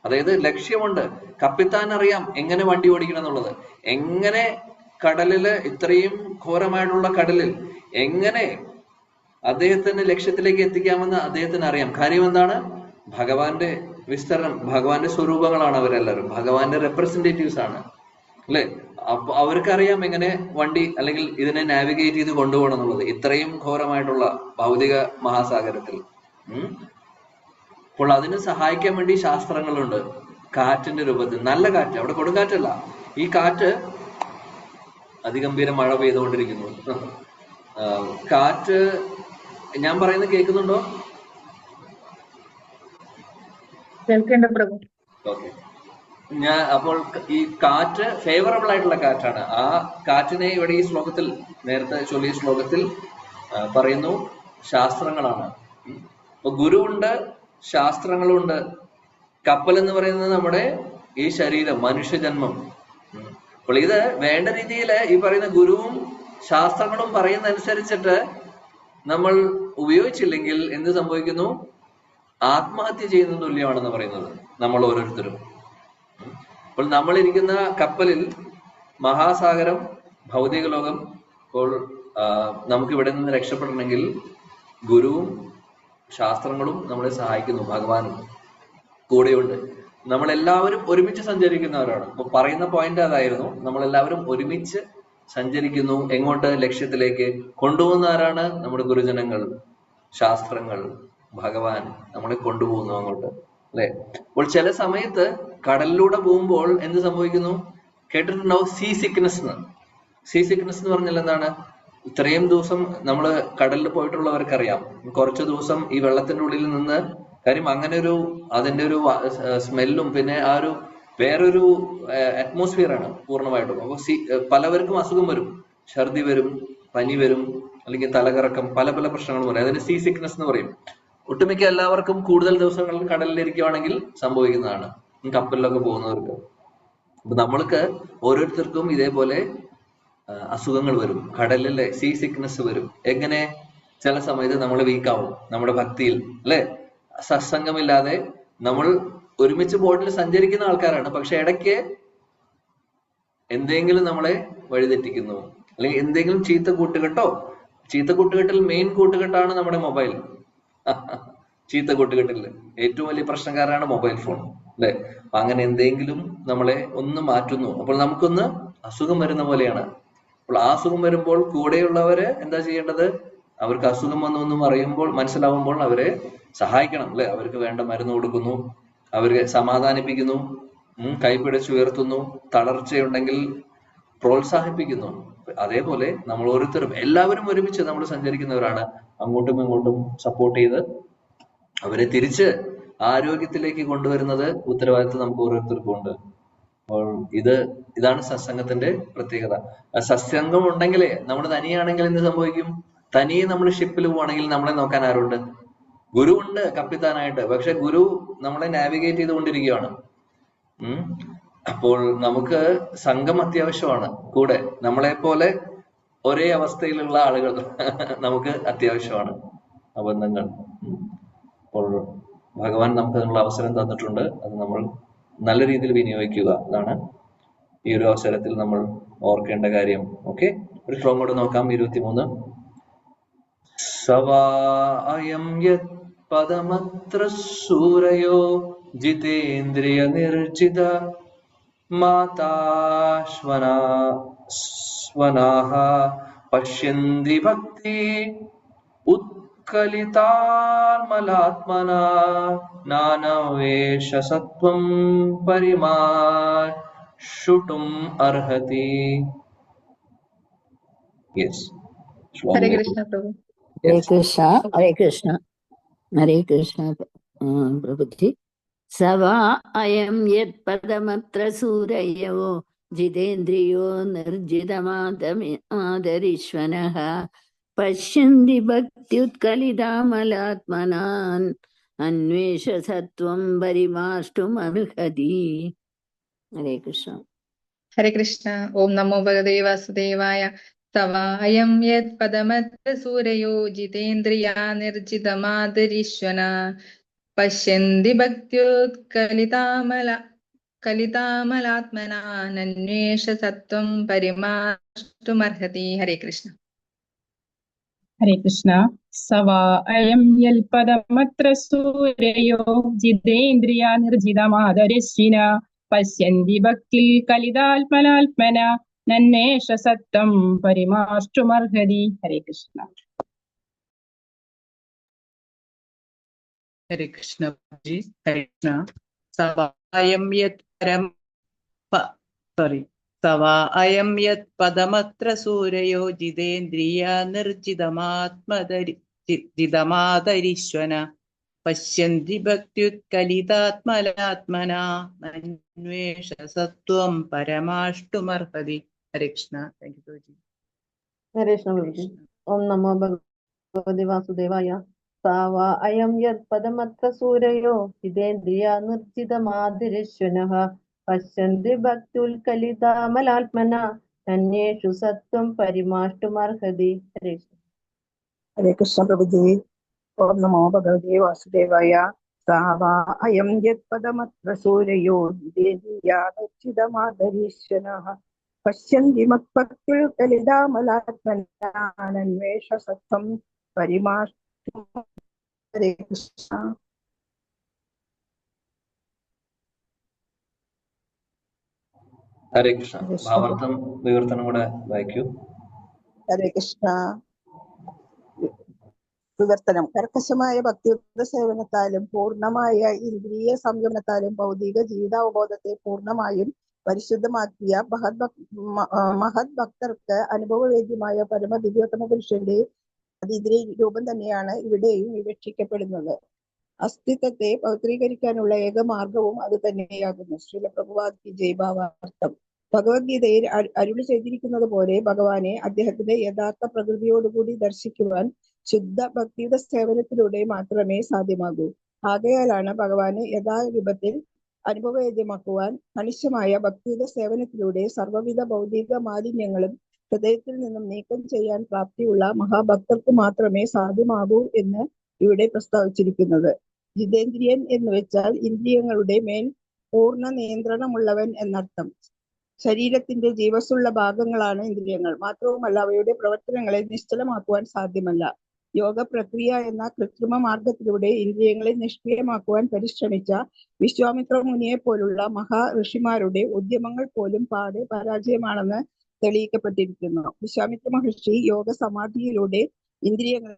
അതായത് ലക്ഷ്യമുണ്ട്. കപ്പിത്താൻ അറിയാം എങ്ങനെ വണ്ടി ഓടിക്കണം എന്നുള്ളത്. എങ്ങനെ കടലില്, ഇത്രയും ഘോരമായിട്ടുള്ള കടലിൽ എങ്ങനെ അദ്ദേഹത്തിന് ലക്ഷ്യത്തിലേക്ക് എത്തിക്കാമെന്ന് അദ്ദേഹത്തിന് അറിയാം. കാര്യം എന്താണ്? ഭഗവാന്റെ വിസ്തരണം, ഭഗവാന്റെ സ്വരൂപങ്ങളാണ് അവരെല്ലാവരും, ഭഗവാന്റെ റെപ്രസെന്റേറ്റീവ്സ് ആണ് അല്ലെ. അപ്പൊ അവർക്കറിയാം എങ്ങനെ വണ്ടി അല്ലെങ്കിൽ ഇതിനെ നാവിഗേറ്റ് ചെയ്ത് കൊണ്ടുപോകണം എന്നുള്ളത് ഇത്രയും ഘോരമായിട്ടുള്ള ഭൗതിക മഹാസാഗരത്തിൽ. അപ്പോൾ അതിന് സഹായിക്കാൻ വേണ്ടി ശാസ്ത്രങ്ങളുണ്ട്. കാറ്റിന്റെ രൂപത്തിൽ, നല്ല കാറ്റ്, അവിടെ കൊടുങ്കാറ്റല്ല, ഈ കാറ്റ് അതിഗംഭീര മഴ പെയ്തുകൊണ്ടിരിക്കുന്നു. കാറ്റ്, ഞാൻ പറയുന്നത് കേൾക്കുന്നുണ്ടോ? ഓക്കെ. അപ്പോൾ ഈ കാറ്റ് ഫേവറബിൾ ആയിട്ടുള്ള കാറ്റാണ്. ആ കാറ്റിനെ ഇവിടെ ഈ ശ്ലോകത്തിൽ, നേരത്തെ ചൊല്ലിയ ശ്ലോകത്തിൽ പറയുന്നു ശാസ്ത്രങ്ങളാണ്. അപ്പൊ ഗുരുവുണ്ട്, ശാസ്ത്രങ്ങളുണ്ട്. കപ്പൽ എന്ന് പറയുന്നത് നമ്മുടെ ഈ ശരീരം, മനുഷ്യജന്മം. അപ്പോൾ ഇത് വേണ്ട രീതിയിൽ ഈ പറയുന്ന ഗുരുവും ശാസ്ത്രങ്ങളും പറയുന്ന അനുസരിച്ചിട്ട് നമ്മൾ ഉപയോഗിച്ചില്ലെങ്കിൽ എന്ത് സംഭവിക്കുന്നു? ആത്മഹത്യ ചെയ്യുന്ന തുല്യമാണെന്ന് പറയുന്നത് നമ്മൾ ഓരോരുത്തരും. അപ്പോൾ നമ്മളിരിക്കുന്ന കപ്പലിൽ മഹാസാഗരം, ഭൗതിക ലോകം. അപ്പോൾ നമുക്ക് ഇവിടെ നിന്ന് രക്ഷപ്പെടണമെങ്കിൽ ഗുരുവും ശാസ്ത്രങ്ങളും നമ്മളെ സഹായിക്കുന്നു, ഭഗവാനും കൂടെയുണ്ട്. നമ്മളെല്ലാവരും ഒരുമിച്ച് സഞ്ചരിക്കുന്നവരാണ്. അപ്പൊ പറയുന്ന പോയിന്റ് അതായിരുന്നു, നമ്മളെല്ലാവരും ഒരുമിച്ച് സഞ്ചരിക്കുന്നു. എങ്ങോട്ട്? ലക്ഷ്യത്തിലേക്ക്. കൊണ്ടുപോകുന്ന ആരാണ്? നമ്മുടെ ഗുരുജനങ്ങൾ, ശാസ്ത്രങ്ങൾ, ഭഗവാൻ നമ്മളെ കൊണ്ടുപോകുന്നു അങ്ങോട്ട്, അല്ലെ? അപ്പോൾ ചില സമയത്ത് കടലിലൂടെ പോകുമ്പോൾ എന്ത് സംഭവിക്കുന്നു? കേട്ടിട്ടുണ്ടാവും സീ സിക്നസ് എന്ന്. സീ സിക്നസ് എന്ന് പറഞ്ഞാൽ എന്താണ്? ഇത്രയും ദിവസം നമ്മൾ കടലിൽ പോയിട്ടുള്ളവർക്കറിയാം, കുറച്ചു ദിവസം ഈ വെള്ളത്തിന്റെ ഉള്ളിൽ നിന്ന്, കാര്യം അങ്ങനെ ഒരു അതിന്റെ ഒരു സ്മെല്ലും പിന്നെ ആ ഒരു വേറൊരു അറ്റ്മോസ്ഫിയർ ആണ് പൂർണ്ണമായിട്ടും. അപ്പൊ പലവർക്കും അസുഖം വരും, ഛർദി വരും, പനി വരും, അല്ലെങ്കിൽ തലകറക്കം, പല പല പ്രശ്നങ്ങളും വരും. അതിന് സീ സിക്നസ് എന്ന് പറയും. ഒട്ടുമിക്ക എല്ലാവർക്കും കൂടുതൽ ദിവസങ്ങളിൽ കടലിലിരിക്കുകയാണെങ്കിൽ സംഭവിക്കുന്നതാണ്, കപ്പലിലൊക്കെ പോകുന്നവർക്ക്. അപ്പൊ നമ്മൾക്ക് ഓരോരുത്തർക്കും ഇതേപോലെ അസുഖങ്ങൾ വരും, കടലിലെ സീ സിക്നസ് വരും. എങ്ങനെ? ചില സമയത്ത് നമ്മൾ വീക്കാവും നമ്മുടെ ഭക്തിയിൽ, അല്ലെ? സത്സംഗമില്ലാതെ നമ്മൾ ഒരുമിച്ച് ബോട്ടിൽ സഞ്ചരിക്കുന്ന ആൾക്കാരാണ്, പക്ഷെ ഇടയ്ക്ക് എന്തെങ്കിലും നമ്മളെ വഴിതെറ്റിക്കുന്നു, അല്ലെങ്കിൽ എന്തെങ്കിലും ചീത്ത കൂട്ടുകെട്ടോ. ചീത്ത കൂട്ടുകെട്ടിൽ മെയിൻ കൂട്ടുകെട്ടാണ് നമ്മുടെ മൊബൈൽ. ചീത്ത കൂട്ടുകെട്ടിൽ ഏറ്റവും വലിയ പ്രശ്നക്കാരാണ് മൊബൈൽ ഫോൺ, അല്ലെ? അങ്ങനെ എന്തെങ്കിലും നമ്മളെ ഒന്ന് മാറ്റുന്നു. അപ്പോൾ നമുക്കൊന്ന് അസുഖം വരുന്ന പോലെയാണ്. അപ്പോൾ ആ അസുഖം വരുമ്പോൾ കൂടെയുള്ളവര് എന്താ ചെയ്യേണ്ടത്? അവർക്ക് അസുഖം വന്നു അറിയുമ്പോൾ, മനസ്സിലാവുമ്പോൾ അവരെ സഹായിക്കണം, അല്ലെ? അവർക്ക് വേണ്ട മരുന്ന് കൊടുക്കുന്നു, അവരെ സമാധാനിപ്പിക്കുന്നു, കൈപിടിച്ചുയർത്തുന്നു, തളർച്ചയുണ്ടെങ്കിൽ പ്രോത്സാഹിപ്പിക്കുന്നു. അതേപോലെ നമ്മൾ ഓരോരുത്തരും എല്ലാവരും ഒരുമിച്ച് നമ്മൾ സഞ്ചരിക്കുന്നവരാണ്. അങ്ങോട്ടും ഇങ്ങോട്ടും സപ്പോർട്ട് ചെയ്ത് അവരെ തിരിച്ച് ആരോഗ്യത്തിലേക്ക് കൊണ്ടുവരുന്നത് ഉത്തരവാദിത്വം നമുക്ക് ഓരോരുത്തർക്കും ഉണ്ട്. അപ്പോൾ ഇതാണ് സത്സംഗത്തിന്റെ പ്രത്യേകത. സത്സംഗം ഉണ്ടെങ്കിലേ, നമ്മൾ തനിയാണെങ്കിൽ എന്ത് സംഭവിക്കും? തനിയെ നമ്മൾ ഷിപ്പിൽ പോവാണെങ്കിൽ നമ്മളെ നോക്കാൻ ആരുണ്ട്? ഗുരു ഉണ്ട് കപ്പിത്താനായിട്ട്, പക്ഷെ ഗുരു നമ്മളെ നാവിഗേറ്റ് ചെയ്തുകൊണ്ടിരിക്കുകയാണ്. അപ്പോൾ നമുക്ക് സംഘം അത്യാവശ്യമാണ്. കൂടെ നമ്മളെ പോലെ ഒരേ അവസ്ഥയിലുള്ള ആളുകൾ നമുക്ക് അത്യാവശ്യമാണ്, ബന്ധങ്ങൾ. അപ്പോൾ ഭഗവാൻ നമുക്ക് അതിനുള്ള അവസരം തന്നിട്ടുണ്ട്, അത് നമ്മൾ നല്ല രീതിയിൽ വിനിയോഗിക്കുക. അതാണ് ഈ ഒരു അവസരത്തിൽ നമ്മൾ ഓർക്കേണ്ട കാര്യം. ഓക്കെ, ഒരു ശ്ലോകം കൂടെ നോക്കാം. 23. സവാ അയം യത് പദമത്ര സൂരയോ ജിതേന്ദ്രിയ നിർജിത മാതാശ്വനാഹ പശ്യന്തി ഭക്തി ഉത്കലിതാത്മലാത്മനാ നാനവേഷ സത്വം പരിമാശുട്ടും അർഹതി. യെസ്. ഹരേ കൃഷ്ണ പ്രഭു. ഹരേ കൃഷ്ണ. ഹരേ കൃഷ്ണ. ഹരേ കൃഷ്ണ പ്രഭുജി. സവാ അയം യത് പദമത്ര സൂരയോ ജിതേന്ദ്രിയോ നിർജിതമാദരീശ്വനഃ പശ്യന്തി ഭക്ത്യുത്കലിതാമലാത്മനാൻ അന്വേഷ സത്വം പരിമാഷ്ടുമർഹതി. ഹരേ കൃഷ്ണ. ഹരേ കൃഷ്ണ. ഓം നമോ ഭഗവതേ വാസുദേവായ. സവായം യത് പദമത്ര സൂരയോ ജിതേന്ദ്രിയാ നിർജിതമാദരീശ്വന പശ്യന്തി ഭക്ത്യുത്കലിതാമലാത്മനാന്വേഷ സത്വം പരിമാഷ്ടുമർഹതി. ഹരേ കൃഷ്ണ. ഹരേ കൃഷ്ണ. സവാ അയം യൽ പദമത്ര സൂരയോ ജിതേന്ദ്രിയാ നിർജിതമാദരീശ്വന പശ്യന്തി ഭക്തിൽ കലിതാത്മനാത്മന നന്വേഷ സത്വം പരിമാഷ്ടുമർഹതി. ഹരേ കൃഷ്ണ. ഹരേ കൃഷ്ണ ജി. ഹരേ കൃഷ്ണ. സവായം യത് സവായം യത് പദമത്ര സൂരയോ ജിതേന്ദ്രിയ നിർജിതമാദരീശ്വന പശ്യന്തി ഭക്ത്യുത്കലിതാത്മലാത്മനാ അന്വേഷ സത്വം പരമാഷ്ടുമർഹതി. ഹരേ കൃഷ്ണ. Thank you ji. ഹരേ കൃഷ്ണ പ്രഭുജി. ഓം നമോ ഭഗവതേ ഭഗവതി വാസുദേവായ സാവ അയം യത് പദമത്ര സൂരയോ ജിതേന്ദ്രിയ നിർജിതമാതിരശ്വനഃ പശ്യന്തി ഭക്തുൽക്കലിതാമലാത്മന അന്യേഷു സത്വം പരിമാഷ്ടുമർഹതി. ഹരേ കൃഷ്ണ. ഹരേ കൃഷ്ണ പ്രഭുജി. ഓം നമോ ഭഗവതേ വാസുദേവായ. സാവാ അയം യത്പദമത്ര സൂരയോ ജിതേന്ദ്രിയാദർശിതമാദരീശ്വനഃ പശ്യന്തി മത്ഭക്തിൽ കലിതാമലാത്മനാനന്വേഷ സത്വം പരിമാഷ്ടും. ഹരേ കൃഷ്ണ. ഹരേ കൃഷ്ണ. ഭാവാർത്ഥം വിവർത്തനം കൂടെ വായിക്കൂ. ഹരേ കൃഷ്ണ. വിവർത്തനം. കർക്കശമായ ഭക്തിയുക്ത സേവനത്താലും പൂർണ്ണമായ ഇന്ദ്രിയ സംയമനത്താലും ഭൗതിക ജീവിതാവബോധത്തെ പൂർണ്ണമായും പരിശുദ്ധമാക്കിയ മഹത് ഭക്തർക്ക് അനുഭവവേദ്യമായ പരമദിവ്യോത്തമ പുരുഷന്റെ അതീന്ദ്രിയ രൂപം തന്നെയാണ് ഇവിടെയും വിവക്ഷിക്കപ്പെടുന്നത്. അസ്തിത്വത്തെ പവിത്രീകരിക്കാനുള്ള ഏക മാർഗവും അത് തന്നെയാകുന്നു. ശ്രീല പ്രഭുപാദ് കി ജയ്. ഭാവാർത്ഥം. ഭഗവത്ഗീതയിൽ അരുളി ചെയ്തിരിക്കുന്നത് പോലെ ഭഗവാനെ അദ്ദേഹത്തിന്റെ യഥാർത്ഥ പ്രകൃതിയോടുകൂടി ദർശിക്കുവാൻ ശുദ്ധ ഭക്തിയുടെ സേവനത്തിലൂടെ മാത്രമേ സാധ്യമാകൂ. ആകയാലാണ് ഭഗവാനെ യഥാരൂപത്തിൽ അനുഭവവേദ്യമാക്കുവാൻ മനുഷ്യമായ ഭക്തിയുടെ സേവനത്തിലൂടെ സർവ്വവിധ ഭൗതിക മാലിന്യങ്ങളും ഹൃദയത്തിൽ നിന്നും നീക്കം ചെയ്യാൻ പ്രാപ്തിയുള്ള മഹാഭക്തർക്ക് മാത്രമേ സാധ്യമാകൂ എന്ന് ഇവിടെ പ്രസ്താവിച്ചിരിക്കുന്നത്. ജിതേന്ദ്രിയൻ എന്ന് വെച്ചാൽ ഇന്ദ്രിയങ്ങളുടെ മേൽ പൂർണ്ണ നിയന്ത്രണമുള്ളവൻ എന്നർത്ഥം. ശരീരത്തിന്റെ ജീവസ്സുള്ള ഭാഗങ്ങളാണ് ഇന്ദ്രിയങ്ങൾ. മാത്രവുമല്ല അവയുടെ പ്രവർത്തനങ്ങളെ നിശ്ചലമാക്കുവാൻ സാധ്യമല്ല. യോഗ പ്രക്രിയ എന്ന കൃത്രിമ മാർഗത്തിലൂടെ ഇന്ദ്രിയങ്ങളെ നിഷ്ക്രിയമാക്കുവാൻ പരിശ്രമിച്ച വിശ്വാമിത്ര മുനിയെ പോലുള്ള മഹാ ഋഷിമാരുടെ ഉദ്യമങ്ങൾ പോലും പാടെ പരാജയമാണെന്ന് തെളിയിക്കപ്പെട്ടിരിക്കുന്നു. വിശ്വാമിത്ര മഹർഷി യോഗ സമാധിയിലൂടെ ഇന്ദ്രിയങ്ങൾ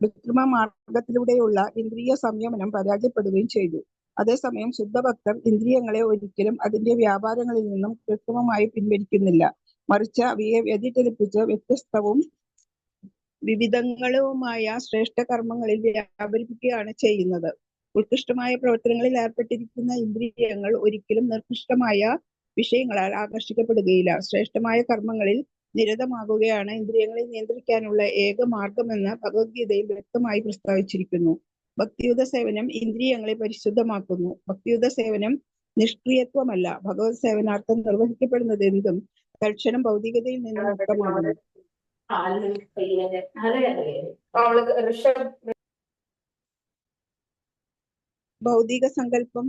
കൃത്രിമ മാർഗത്തിലൂടെയുള്ള ഇന്ദ്രിയ സംയമനം പരാജയപ്പെടുകയും ചെയ്തു. അതേസമയം ശുദ്ധഭക്തർ ഇന്ദ്രിയങ്ങളെ ഒരിക്കലും അതിന്റെ വ്യാപാരങ്ങളിൽ നിന്നും കൃത്രിമമായി പിൻവലിക്കുന്നില്ല. മറിച്ച് അവയെ വ്യതിചലിപ്പിച്ച് വ്യത്യസ്തവും വിവിധങ്ങളുമായ ശ്രേഷ്ഠ കർമ്മങ്ങളിൽ വ്യാപരിപ്പിക്കുകയാണ് ചെയ്യുന്നത്. ഉത്കൃഷ്ടമായ പ്രവർത്തനങ്ങളിൽ ഏർപ്പെട്ടിരിക്കുന്ന ഇന്ദ്രിയങ്ങൾ ഒരിക്കലും നിർകൃഷ്ടമായ വിഷയങ്ങളാൽ ആകർഷിക്കപ്പെടുകയില്ല. ശ്രേഷ്ഠമായ കർമ്മങ്ങളിൽ നിരതമാകുകയാണ് ഇന്ദ്രിയങ്ങളെ നിയന്ത്രിക്കാനുള്ള ഏക മാർഗമെന്ന് ഭഗവത്ഗീതയിൽ വ്യക്തമായി പ്രസ്താവിച്ചിരിക്കുന്നു. ഭക്തിയുത സേവനം ഇന്ദ്രിയങ്ങളെ പരിശുദ്ധമാക്കുന്നു. ഭക്തിയുത സേവനം നിഷ്ക്രിയത്വമല്ല. ഭഗവത് സേവനാർത്ഥം നിർവഹിക്കപ്പെടുന്നത് എന്തും തൽക്ഷണം ഭൗതികതയിൽ നിന്ന് മുക്തമാകുന്നു. ഭൗതിക സങ്കല്പം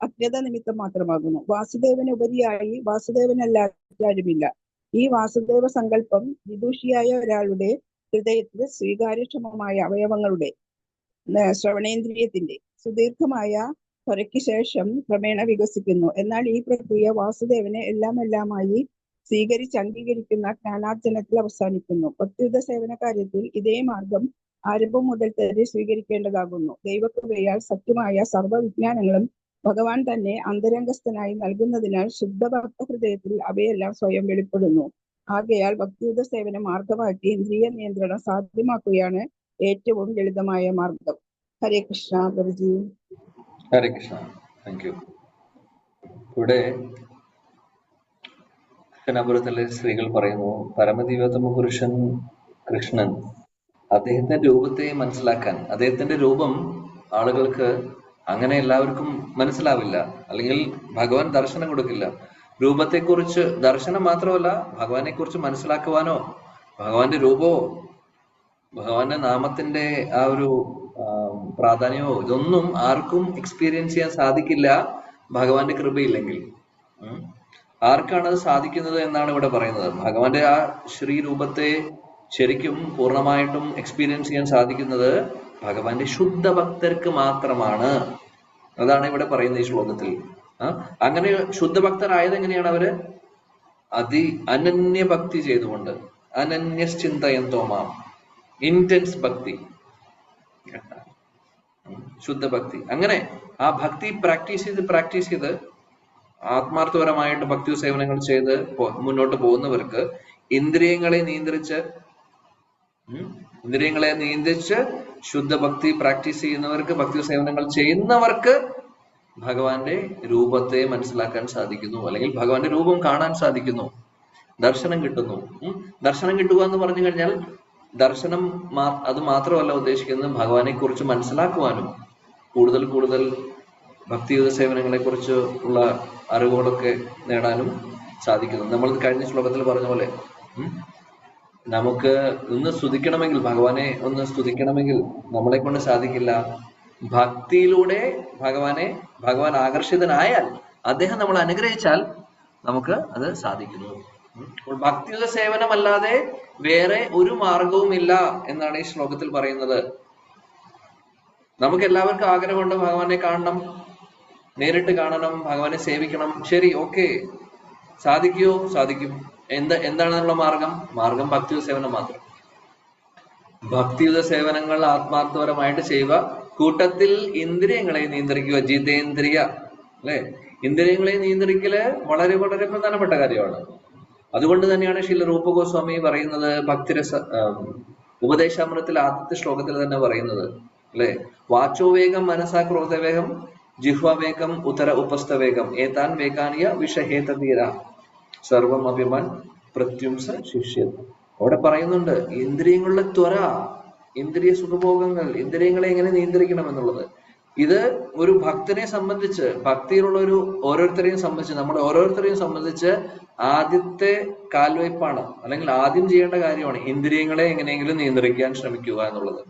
അജ്ഞത നിമിത്തം മാത്രമാകുന്നു. വാസുദേവന് ഉപരിയായി വാസുദേവനല്ലാരുമില്ല. ഈ വാസുദേവ സങ്കല്പം വിദുഷിയായ ഒരാളുടെ ഹൃദയത്തിൽ സ്വീകാര്യക്ഷമമായ അവയവങ്ങളുടെ ശ്രവണേന്ദ്രിയത്തിന്റെ സുദീർഘമായ ത്വരയ്ക്ക് ശേഷം ക്രമേണ വികസിക്കുന്നു. എന്നാൽ ഈ പ്രക്രിയ വാസുദേവനെ എല്ലാമായി സ്വീകരിച്ച് അംഗീകരിക്കുന്ന ജ്ഞാനാർജനത്തിൽ അവസാനിക്കുന്നു. ഭക്തിയുത സേവന കാര്യത്തിൽ ഇതേ മാർഗം ആരംഭം മുതൽ തന്നെ സ്വീകരിക്കേണ്ടതാകുന്നു. ദൈവകൃപയാൽ സത്യമായ സർവ്വവിജ്ഞാനങ്ങളും ഭഗവാൻ തന്നെ അന്തരംഗസ്ഥനായി നൽകുന്നതിനാൽ ശുദ്ധഭക്ത ഹൃദയത്തിൽ അവയെല്ലാം സ്വയം വെളിപ്പെടുന്നു. ആകയാൽ ഭക്തിയുത സേവന മാർഗമാക്കി ഇന്ദ്രിയ നിയന്ത്രണം സാധ്യമാക്കുകയാണ് ഏറ്റവും ലളിതമായ മാർഗം. ഹരേ കൃഷ്ണ പ്രഭുജി. ഹരേ കൃഷ്ണ. Thank you. ഇവിടെ കൃഷ്ണപുരത്തിലെ സ്ത്രീകൾ പറയുന്നു, പരമദിവ്യോത്തമ പുരുഷൻ കൃഷ്ണൻ അദ്ദേഹത്തിന്റെ രൂപത്തെ മനസ്സിലാക്കാൻ, അദ്ദേഹത്തിന്റെ രൂപം ആളുകൾക്ക് അങ്ങനെ എല്ലാവർക്കും മനസ്സിലാവില്ല, അല്ലെങ്കിൽ ഭഗവാൻ ദർശനം കൊടുക്കില്ല. രൂപത്തെക്കുറിച്ച് ദർശനം മാത്രമല്ല, ഭഗവാനെ കുറിച്ച് മനസ്സിലാക്കുവാനോ ഭഗവാന്റെ രൂപമോ ഭഗവാന്റെ നാമത്തിന്റെ ആ ഒരു പ്രാധാന്യമോ ഇതൊന്നും ആർക്കും എക്സ്പീരിയൻസ് ചെയ്യാൻ സാധിക്കില്ല ഭഗവാന്റെ കൃപയില്ലെങ്കിൽ. ആർക്കാണ് അത് സാധിക്കുന്നത് എന്നാണ് ഇവിടെ പറയുന്നത്. ഭഗവാന്റെ ആ ശ്രീരൂപത്തെ ശരിക്കും പൂർണ്ണമായിട്ടും എക്സ്പീരിയൻസ് ചെയ്യാൻ സാധിക്കുന്നത് ഭഗവാന്റെ ശുദ്ധ ഭക്തർക്ക് മാത്രമാണ്. അതാണ് ഇവിടെ പറയുന്നത് ഈ ശ്ലോകത്തിൽ. അങ്ങനെ ശുദ്ധ ഭക്തരായത് എങ്ങനെയാണ്? അവര് അനന്യ ഭക്തി ചെയ്തുകൊണ്ട്, അനന്യശ്ചിന്തയന്തോമാം, ഇന്റൻസ് ഭക്തി, ശുദ്ധ ഭക്തി. അങ്ങനെ ആ ഭക്തി പ്രാക്ടീസ് ചെയ്ത് ആത്മാർത്ഥപരമായിട്ട് ഭക്തി സേവനങ്ങൾ ചെയ്ത് മുന്നോട്ട് പോകുന്നവർക്ക് ഇന്ദ്രിയങ്ങളെ നിയന്ത്രിച്ച് ശുദ്ധ ഭക്തി പ്രാക്ടീസ് ചെയ്യുന്നവർക്ക്, ഭക്തി സേവനങ്ങൾ ചെയ്യുന്നവർക്ക് ഭഗവാന്റെ രൂപത്തെ മനസ്സിലാക്കാൻ സാധിക്കുന്നു, അല്ലെങ്കിൽ ഭഗവാന്റെ രൂപം കാണാൻ സാധിക്കുന്നു, ദർശനം കിട്ടുന്നു. ദർശനം കിട്ടുക എന്ന് പറഞ്ഞു കഴിഞ്ഞാൽ ദർശനം അത് മാത്രമല്ല ഉദ്ദേശിക്കുന്നത്, ഭഗവാനെ കുറിച്ച് മനസ്സിലാക്കുവാനും കൂടുതൽ കൂടുതൽ ഭക്തിയുത സേവനങ്ങളെ കുറിച്ച് ഉള്ള അറിവുകളൊക്കെ നേടാനും സാധിക്കുന്നു. നമ്മൾ കഴിഞ്ഞ ശ്ലോകത്തിൽ പറഞ്ഞ പോലെ നമുക്ക് ഒന്ന് സ്തുതിക്കണമെങ്കിൽ, ഭഗവാനെ ഒന്ന് സ്തുതിക്കണമെങ്കിൽ നമ്മളെ കൊണ്ട് സാധിക്കില്ല. ഭക്തിയിലൂടെ ഭഗവാൻ ആകർഷിതനായാൽ, അദ്ദേഹം നമ്മൾ അനുഗ്രഹിച്ചാൽ നമുക്ക് അത് സാധിക്കുന്നു. അപ്പോൾ ഭക്തിയുത സേവനമല്ലാതെ വേറെ ഒരു മാർഗവും ഇല്ല എന്നാണ് ഈ ശ്ലോകത്തിൽ പറയുന്നത്. നമുക്ക് എല്ലാവർക്കും ആഗ്രഹമുണ്ട് ഭഗവാനെ കാണണം, നേരിട്ട് കാണണം, ഭഗവാനെ സേവിക്കണം. ശരി, ഓക്കെ, സാധിക്കുമോ? സാധിക്കും. എന്താണ് അതിനുള്ള മാർഗം ഭക്തിയുത സേവനം മാത്രം. ഭക്തിയുത സേവനങ്ങൾ ആത്മാർത്ഥപരമായിട്ട് ചെയ്യുക, കൂട്ടത്തിൽ ഇന്ദ്രിയങ്ങളെ നിയന്ത്രിക്കുക. ജിതേന്ദ്രിയ, അല്ലെ? ഇന്ദ്രിയങ്ങളെ നിയന്ത്രിക്കല് വളരെ വളരെ പ്രധാനപ്പെട്ട കാര്യമാണ്. അതുകൊണ്ട് തന്നെയാണ് ശ്രീല രൂപ ഗോസ്വാമി പറയുന്നത്, ഭക്തിരസ ഉപദേശാമൃതത്തിൽ ആദ്യത്തെ ശ്ലോകത്തിൽ തന്നെ പറയുന്നത്, അല്ലെ? വാചോവേഗം മനസാ ക്രോധവേഗം ജിഹ്വാവേഗം ഉത്തര ഉപസ്ഥവേഗം ഏതാൻ വേഗാനിയ വിഷഹേതീര സർവം അഭിമാൻ പ്രത്യുംസ ശിഷ്യത്. അവിടെ പറയുന്നുണ്ട് ഇന്ദ്രിയങ്ങളുടെ ത്വര, ഇന്ദ്രിയ സുഖഭോഗങ്ങൾ, ഇന്ദ്രിയങ്ങളെ എങ്ങനെ നിയന്ത്രിക്കണം എന്നുള്ളത്. ഇത് ഒരു ഭക്തനെ സംബന്ധിച്ച്, ഭക്തിയിലുള്ള ഓരോരുത്തരെയും സംബന്ധിച്ച്, നമ്മുടെ ഓരോരുത്തരെയും സംബന്ധിച്ച് ആദ്യത്തെ കാൽവയ്പാണ്, അല്ലെങ്കിൽ ആദ്യം ചെയ്യേണ്ട കാര്യമാണ് ഇന്ദ്രിയങ്ങളെ എങ്ങനെയെങ്കിലും നിയന്ത്രിക്കാൻ ശ്രമിക്കുക എന്നുള്ളത്.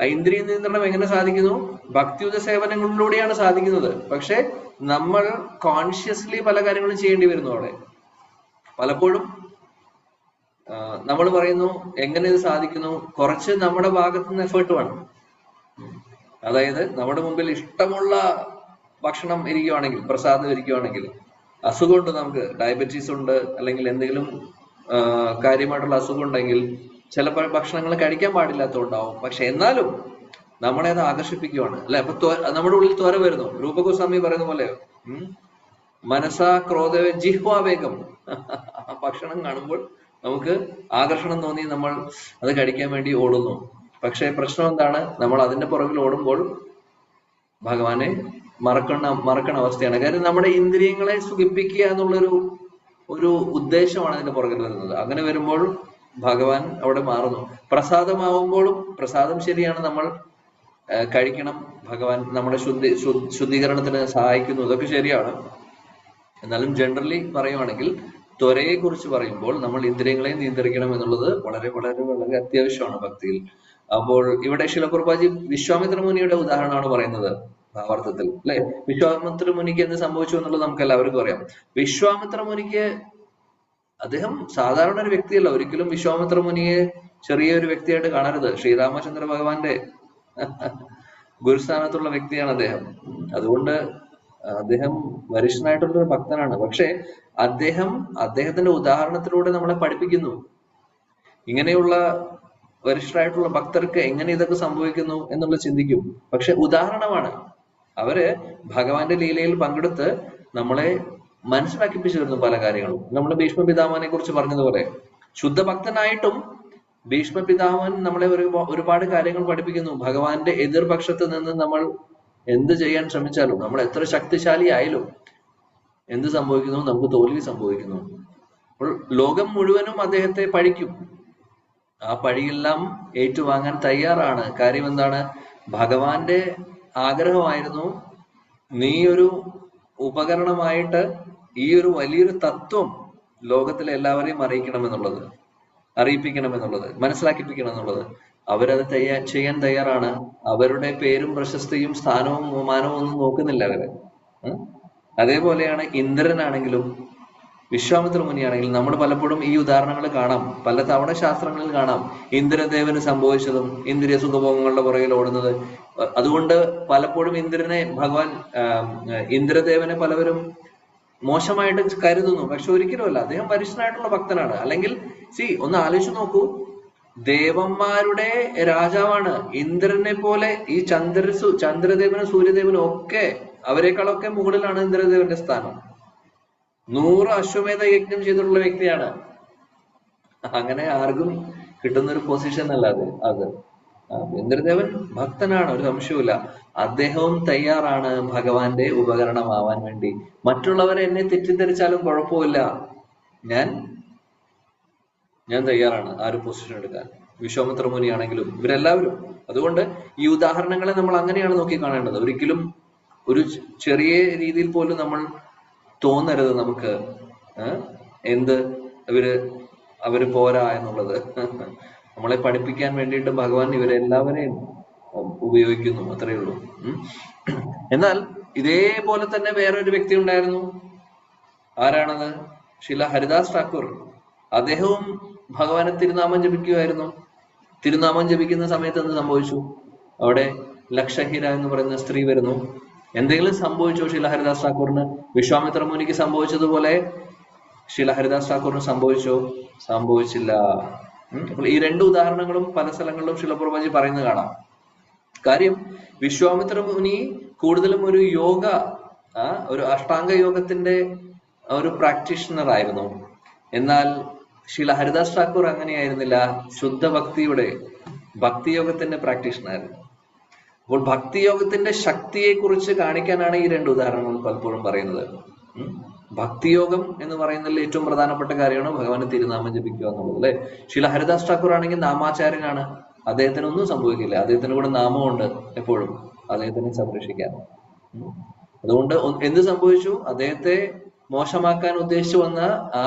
ആ ഇന്ദ്രിയ നിയന്ത്രണം എങ്ങനെ സാധിക്കുന്നു? ഭക്തിയുത സേവനങ്ങളിലൂടെയാണ് സാധിക്കുന്നത്. പക്ഷെ നമ്മൾ കോൺഷ്യസ്ലി പല കാര്യങ്ങളും ചെയ്യേണ്ടി വരുന്നു. അവിടെ പലപ്പോഴും നമ്മൾ പറയുന്നു എങ്ങനെ ഇത് സാധിക്കുന്നു? കുറച്ച് നമ്മുടെ ഭാഗത്ത് നിന്ന് എഫേർട്ട് വേണം. അതായത് നമ്മുടെ മുമ്പിൽ ഇഷ്ടമുള്ള ഭക്ഷണം ഇരിക്കുവാണെങ്കിൽ, പ്രസാദം ഇരിക്കുവാണെങ്കിൽ, അസുഖമുണ്ട്, നമുക്ക് ഡയബറ്റീസ് ഉണ്ട്, അല്ലെങ്കിൽ എന്തെങ്കിലും കാര്യമായിട്ടുള്ള അസുഖം ഉണ്ടെങ്കിൽ ചിലപ്പോൾ ഭക്ഷണങ്ങൾ കഴിക്കാൻ പാടില്ലാത്തതുണ്ടാവും. പക്ഷെ എന്നാലും നമ്മളെ അത് ആകർഷിപ്പിക്കുവാണ്, അല്ലെ? അപ്പൊ നമ്മുടെ ഉള്ളിൽ ത്വര വരുന്നു. രൂപഗോസ്വാമി പറയുന്ന പോലെ മനസാ ക്രോധവേ ജിഹ്വാവേഗം. ഭക്ഷണം കാണുമ്പോൾ നമുക്ക് ആകർഷണം തോന്നി നമ്മൾ അത് കഴിക്കാൻ വേണ്ടി ഓടുന്നു. പക്ഷെ പ്രശ്നം എന്താണ്? നമ്മൾ അതിന്റെ പുറകിൽ ഓടുമ്പോൾ ഭഗവാനെ മറക്കണ അവസ്ഥയാണ്. കാര്യം നമ്മുടെ ഇന്ദ്രിയങ്ങളെ സുഖിപ്പിക്കുക എന്നുള്ളൊരു ഉദ്ദേശമാണ് അതിന്റെ പുറകിൽ വരുന്നത്. അങ്ങനെ വരുമ്പോൾ ഭഗവാൻ അവിടെ മാറുന്നു. പ്രസാദമാവുമ്പോഴും, പ്രസാദം ശരിയാണ്, നമ്മൾ കഴിക്കണം, ഭഗവാൻ നമ്മുടെ ശുദ്ധീകരണത്തിന് സഹായിക്കുന്നു, ഇതൊക്കെ ശരിയാണ്. എന്നാലും ജനറലി പറയുവാണെങ്കിൽ ത്വരയെ കുറിച്ച് പറയുമ്പോൾ നമ്മൾ ഇന്ദ്രിയങ്ങളെ നിയന്ത്രിക്കണം എന്നുള്ളത് വളരെ വളരെ വളരെ അത്യാവശ്യമാണ് ഭക്തിയിൽ. അപ്പോൾ ഇവിടെ ശിലപ്രഭുജി വിശ്വാമിത്ര മുനിയുടെ ഉദാഹരണമാണ് പറയുന്നത് ഭാവാർത്ഥത്തിൽ, അല്ലെ? വിശ്വാമിത്ര മുനിക്ക് എന്ത് സംഭവിച്ചു എന്നുള്ളത് നമുക്ക് എല്ലാവർക്കും അറിയാം. വിശ്വാമിത്ര മുനിക്ക്, അദ്ദേഹം സാധാരണ ഒരു വ്യക്തിയല്ല. ഒരിക്കലും വിശ്വാമിത്ര മുനിയെ ചെറിയൊരു വ്യക്തിയായിട്ട് കാണരുത്. ശ്രീരാമചന്ദ്ര ഭഗവാന്റെ ഗുരുസ്ഥാനത്തുള്ള വ്യക്തിയാണ് അദ്ദേഹം. അതുകൊണ്ട് അദ്ദേഹം വരിഷ്ഠനായിട്ടുള്ള ഭക്തനാണ്. പക്ഷെ അദ്ദേഹത്തിന്റെ ഉദാഹരണത്തിലൂടെ നമ്മളെ പഠിപ്പിക്കുന്നു, ഇങ്ങനെയുള്ള വരിഷ്ഠരായിട്ടുള്ള ഭക്തർക്ക് എങ്ങനെ ഇതൊക്കെ സംഭവിക്കുന്നു എന്നുള്ളത് ചിന്തിക്കും. പക്ഷെ ഉദാഹരണമാണ്. അവര് ഭഗവാന്റെ ലീലയിൽ പങ്കെടുത്ത് നമ്മളെ മനസ്സിലാക്കിപ്പിച്ചു തരുന്നു പല കാര്യങ്ങളും. നമ്മൾ ഭീഷ്മ പിതാമഹനെ കുറിച്ച് പറഞ്ഞതുപോലെ ശുദ്ധഭക്തനായിട്ടും ഭീഷ്മ പിതാമഹൻ നമ്മളെ ഒരുപാട് കാര്യങ്ങൾ പഠിപ്പിക്കുന്നു. ഭഗവാന്റെ എതിർപക്ഷത്ത് നിന്ന് നമ്മൾ എന്ത് ചെയ്യാൻ ശ്രമിച്ചാലും, നമ്മൾ എത്ര ശക്തിശാലി ആയാലും എന്ത് സംഭവിക്കുന്നു? നമുക്ക് തോൽവി സംഭവിക്കുന്നു. അപ്പോൾ ലോകം മുഴുവനും അദ്ദേഹത്തെ പഴിക്കും. ആ പഴിയെല്ലാം ഏറ്റുവാങ്ങാൻ തയ്യാറാണ്. കാര്യം എന്താണ്? ഭഗവാന്റെ ആഗ്രഹമായിരുന്നു നീ ഒരു ഉപകരണമായിട്ട് ഈ ഒരു വലിയൊരു തത്വം ലോകത്തിലെ എല്ലാവരെയും അറിയിപ്പിക്കണം എന്നുള്ളത്, മനസ്സിലാക്കിപ്പിക്കണം എന്നുള്ളത്. അവരത് ചെയ്യാൻ തയ്യാറാണ്. അവരുടെ പേരും പ്രശസ്തിയും സ്ഥാനവും ബഹുമാനവും ഒന്നും നോക്കുന്നില്ല അവര്. അതേപോലെയാണ് ഇന്ദ്രനാണെങ്കിലും വിശ്വാമിത്ര മുനിയാണെങ്കിലും. നമ്മൾ പലപ്പോഴും ഈ ഉദാഹരണങ്ങൾ കാണാം, പല തവണ ശാസ്ത്രങ്ങളിൽ കാണാം ഇന്ദ്രദേവന് സംഭവിച്ചതും, ഇന്ദ്രിയ സുഖഭോഗങ്ങളുടെ പുറകിൽ ഓടുന്നത്. അതുകൊണ്ട് പലപ്പോഴും ഇന്ദ്രദേവനെ പലവരും മോശമായിട്ട് കരുതുന്നു. പക്ഷെ ഒരിക്കലുമല്ല, അദ്ദേഹം വരിഷ്ഠനായിട്ടുള്ള ഭക്തനാണ്. അല്ലെങ്കിൽ ഒന്ന് ആലോചിച്ച് നോക്കൂ, ദേവന്മാരുടെ രാജാവാണ്. ഇന്ദ്രനെ പോലെ ഈ ചന്ദ്രദേവനും സൂര്യദേവനും ഒക്കെ അവരെക്കാളൊക്കെ മുകളിലാണ് ഇന്ദ്രദേവന്റെ സ്ഥാനം. 100 അശ്വമേധ യജ്ഞം ചെയ്തിട്ടുള്ള വ്യക്തിയാണ്. അങ്ങനെ ആർക്കും കിട്ടുന്ന ഒരു പൊസിഷൻ അല്ല അത്. ഇന്ദ്രദേവൻ ഭക്തനാണ്, ഒരു സംശയവുമില്ല. അദ്ദേഹവും തയ്യാറാണ് ഭഗവാന്റെ ഉപകരണമാവാൻ വേണ്ടി. മറ്റുള്ളവരെ എന്നെ തെറ്റിദ്ധരിച്ചാലും കുഴപ്പമില്ല, ഞാൻ തയ്യാറാണ് ആ ഒരു പൊസിഷൻ എടുക്കാൻ. വിശ്വാമിത്ര മുനിയാണെങ്കിലും ഇവരെല്ലാവരും. അതുകൊണ്ട് ഈ ഉദാഹരണങ്ങളെ നമ്മൾ അങ്ങനെയാണ് നോക്കി കാണേണ്ടത്. ഒരിക്കലും ഒരു ചെറിയ രീതിയിൽ പോലും നമ്മൾ തോന്നരുത് നമുക്ക് എന്ത് അവര് പോരാ എന്നുള്ളത്. നമ്മളെ പഠിപ്പിക്കാൻ വേണ്ടിയിട്ട് ഭഗവാൻ ഇവരെല്ലാവരെയും ഉപയോഗിക്കുന്നു, അത്രയേ ഉള്ളൂ. എന്നാൽ ഇതേപോലെ തന്നെ വേറൊരു വ്യക്തി ഉണ്ടായിരുന്നു. ആരാണത്? ശ്രീല ഹരിദാസ് ഠാക്കൂർ. അദ്ദേഹവും ഭഗവാനെ തിരുനാമം ജപിക്കുമായിരുന്നു. തിരുനാമം ജപിക്കുന്ന സമയത്ത് എന്ത് സംഭവിച്ചു? അവിടെ ലക്ഷഹീര എന്ന് പറയുന്ന സ്ത്രീ വരുന്നു. എന്തെങ്കിലും സംഭവിച്ചോ ശ്രീല ഹരിദാസ് ഠാക്കൂറിന്? വിശ്വാമിത്ര മുനിക്ക് സംഭവിച്ചതുപോലെ ശ്രീല ഹരിദാസ് ഠാക്കൂറിന് സംഭവിച്ചോ? സംഭവിച്ചില്ല. അപ്പോൾ ഈ രണ്ട് ഉദാഹരണങ്ങളും പല സ്ഥലങ്ങളിലും ശ്രീല പ്രഭുപാദി പറയുന്നത് കാണാം. കാര്യം വിശ്വാമിത്ര മുനി കൂടുതലും ഒരു യോഗ, ഒരു അഷ്ടാംഗ യോഗത്തിന്റെ ഒരു പ്രാക്ടീഷണർ ആയിരുന്നു. എന്നാൽ ശ്രീല ഹരിദാസ് ഠാക്കൂർ അങ്ങനെയായിരുന്നില്ല, ശുദ്ധ ഭക്തിയോഗത്തിന്റെ പ്രാക്ടീഷണർ ആയിരുന്നു. അപ്പോൾ ഭക്തിയോഗത്തിന്റെ ശക്തിയെ കുറിച്ച് കാണിക്കാനാണ് ഈ രണ്ട് ഉദാഹരണങ്ങൾ പലപ്പോഴും പറയുന്നത്. ഭക്തിയോഗം എന്ന് പറയുന്നതിൽ ഏറ്റവും പ്രധാനപ്പെട്ട കാര്യമാണ് ഭഗവാന്റെ തിരുനാമം ജപിക്കുക എന്നുള്ളത്, അല്ലെ? ശ്രീല ഹരിദാസ് ഠാക്കൂർ ആണെങ്കിൽ നാമാചാര്യനാണ്. അദ്ദേഹത്തിന് ഒന്നും സംഭവിക്കില്ല. അദ്ദേഹത്തിന് കൂടെ നാമമുണ്ട് എപ്പോഴും അദ്ദേഹത്തിനെ സംരക്ഷിക്കാൻ. അതുകൊണ്ട് എന്ത് സംഭവിച്ചു? അദ്ദേഹത്തെ മോശമാക്കാൻ ഉദ്ദേശിച്ചു വന്ന ആ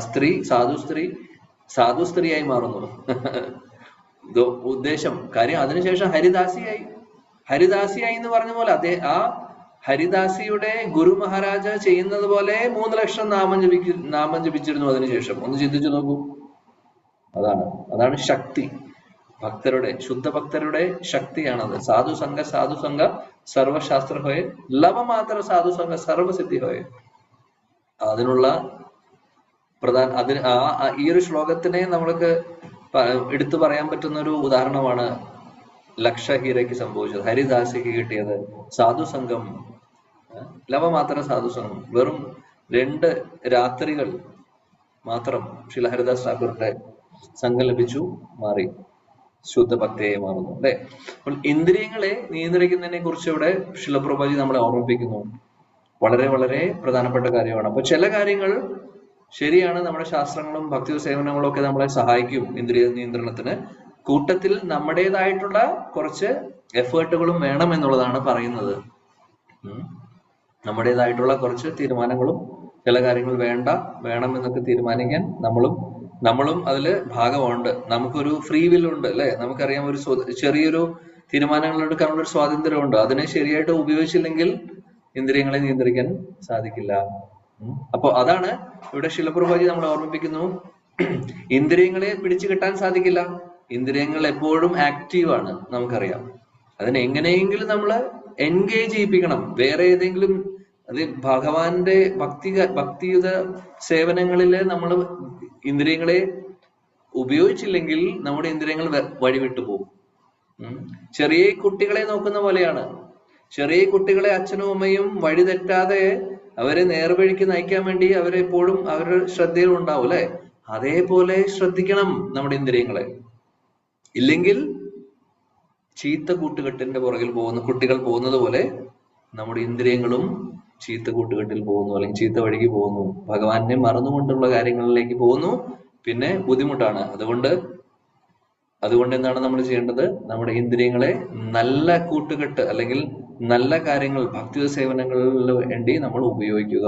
സ്ത്രീ സാധു സ്ത്രീയായി മാറുന്നു. ഉദ്ദേശം കാര്യം. അതിനുശേഷം ഹരിദാസിയായി എന്ന് പറഞ്ഞ പോലെ ആ ഹരിദാസിയുടെ ഗുരു മഹാരാജ ചെയ്യുന്നത് പോലെ 3 ലക്ഷം നാമം ജപിച്ചിരുന്നു അതിനുശേഷം. ഒന്ന് ചിന്തിച്ചു നോക്കൂ. അതാണ് ശക്തി. ശുദ്ധ ഭക്തരുടെ ശക്തിയാണത്. സാധുസംഗ സർവശാസ്ത്ര ഹോയെ, ലവമാത്ര സാധുസംഗ സർവസിദ്ധി ഹോയെ. അതിനുള്ള ഈ ഒരു ശ്ലോകത്തിനെ നമ്മൾക്ക് എടുത്തു പറയാൻ പറ്റുന്ന ഒരു ഉദാഹരണമാണ് ലക്ഷഹീരയ്ക്ക് സംഭവിച്ചത്, ഹരിദാസിക്ക് കിട്ടിയത്. സാധുസംഗം, ലവമാത്ര സാധുസംഗം, വെറും 2 രാത്രികൾ മാത്രം ശ്രീല ഹരിദാസ് ഠാക്കൂറിന്റെ സംഘം ലഭിച്ചു, മാറി ശുദ്ധ ഭക്തിയായി മാറുന്നു, അല്ലെ? അപ്പോൾ ഇന്ദ്രിയങ്ങളെ നിയന്ത്രിക്കുന്നതിനെ കുറിച്ച് ഇവിടെ ശ്രീല പ്രഭുപാദി നമ്മളെ ഓർമ്മിപ്പിക്കുന്നു. വളരെ വളരെ പ്രധാനപ്പെട്ട കാര്യമാണ്. അപ്പൊ ചില കാര്യങ്ങൾ ശരിയാണ്, നമ്മുടെ ശാസ്ത്രങ്ങളും ഭക്തി സേവനങ്ങളും ഒക്കെ നമ്മളെ സഹായിക്കും ഇന്ദ്രിയ നിയന്ത്രണത്തിന്. കൂട്ടത്തിൽ നമ്മുടേതായിട്ടുള്ള കുറച്ച് എഫേർട്ടുകളും വേണം എന്നുള്ളതാണ് പറയുന്നത്. നമ്മുടേതായിട്ടുള്ള കുറച്ച് തീരുമാനങ്ങളും ചില കാര്യങ്ങൾ വേണം എന്നൊക്കെ തീരുമാനിക്കാൻ നമ്മളും അതില് ഭാഗമുണ്ട്. നമുക്കൊരു ഫ്രീ വിൽ ഉണ്ട്, അല്ലെ? നമുക്കറിയാം, ഒരു ചെറിയൊരു തീരുമാനങ്ങൾ എടുക്കാനുള്ള ഒരു സ്വാതന്ത്ര്യമുണ്ട്. അതിനെ ശരിയായിട്ട് ഉപയോഗിച്ചില്ലെങ്കിൽ ഇന്ദ്രിയങ്ങളെ നിയന്ത്രിക്കാൻ സാധിക്കില്ല. അപ്പൊ അതാണ് ഇവിടെ ശ്രീല പ്രഭുപാദി നമ്മളെ ഓർമ്മിപ്പിക്കുന്നു. ഇന്ദ്രിയങ്ങളെ പിടിച്ചു കെട്ടാൻ സാധിക്കില്ല. ഇന്ദ്രിയങ്ങൾ എപ്പോഴും ആക്റ്റീവാണ്, നമുക്കറിയാം. അതിനെ എങ്ങനെയെങ്കിലും നമ്മൾ എൻഗേജ് ചെയ്യിപ്പിക്കണം. വേറെ ഏതെങ്കിലും ഭഗവാന്റെ ഭക്തിയുത സേവനങ്ങളില് നമ്മൾ ഇന്ദ്രിയങ്ങളെ ഉപയോഗിച്ചില്ലെങ്കിൽ നമ്മുടെ ഇന്ദ്രിയങ്ങൾ വഴിവിട്ടു പോകും. ചെറിയ കുട്ടികളെ നോക്കുന്ന പോലെയാണ്. ചെറിയ കുട്ടികളെ അച്ഛനും അമ്മയും വഴി തെറ്റാതെ അവരെ നേർവഴിക്ക് നയിക്കാൻ വേണ്ടി അവരെപ്പോഴും അവരുടെ ശ്രദ്ധയിൽ ഉണ്ടാവും, അല്ലെ? അതേപോലെ ശ്രദ്ധിക്കണം നമ്മുടെ ഇന്ദ്രിയങ്ങളെ. ഇല്ലെങ്കിൽ ചീത്ത കൂട്ടുകെട്ടിന്റെ പുറകിൽ കുട്ടികൾ പോകുന്നത് പോലെ നമ്മുടെ ഇന്ദ്രിയങ്ങളും ചീത്ത കൂട്ടുകെട്ടിൽ പോകുന്നു, അല്ലെങ്കിൽ ചീത്ത വഴിക്ക് പോകുന്നു, ഭഗവാനെ മറന്നുകൊണ്ടുള്ള കാര്യങ്ങളിലേക്ക് പോകുന്നു. പിന്നെ ബുദ്ധിമുട്ടാണ്. അതുകൊണ്ട് എന്താണ് നമ്മൾ ചെയ്യേണ്ടത്? നമ്മുടെ ഇന്ദ്രിയങ്ങളെ നല്ല കൂട്ടുകെട്ട് അല്ലെങ്കിൽ നല്ല കാര്യങ്ങൾ, ഭക്തി സേവനങ്ങളിൽ വേണ്ടി നമ്മൾ ഉപയോഗിക്കുക.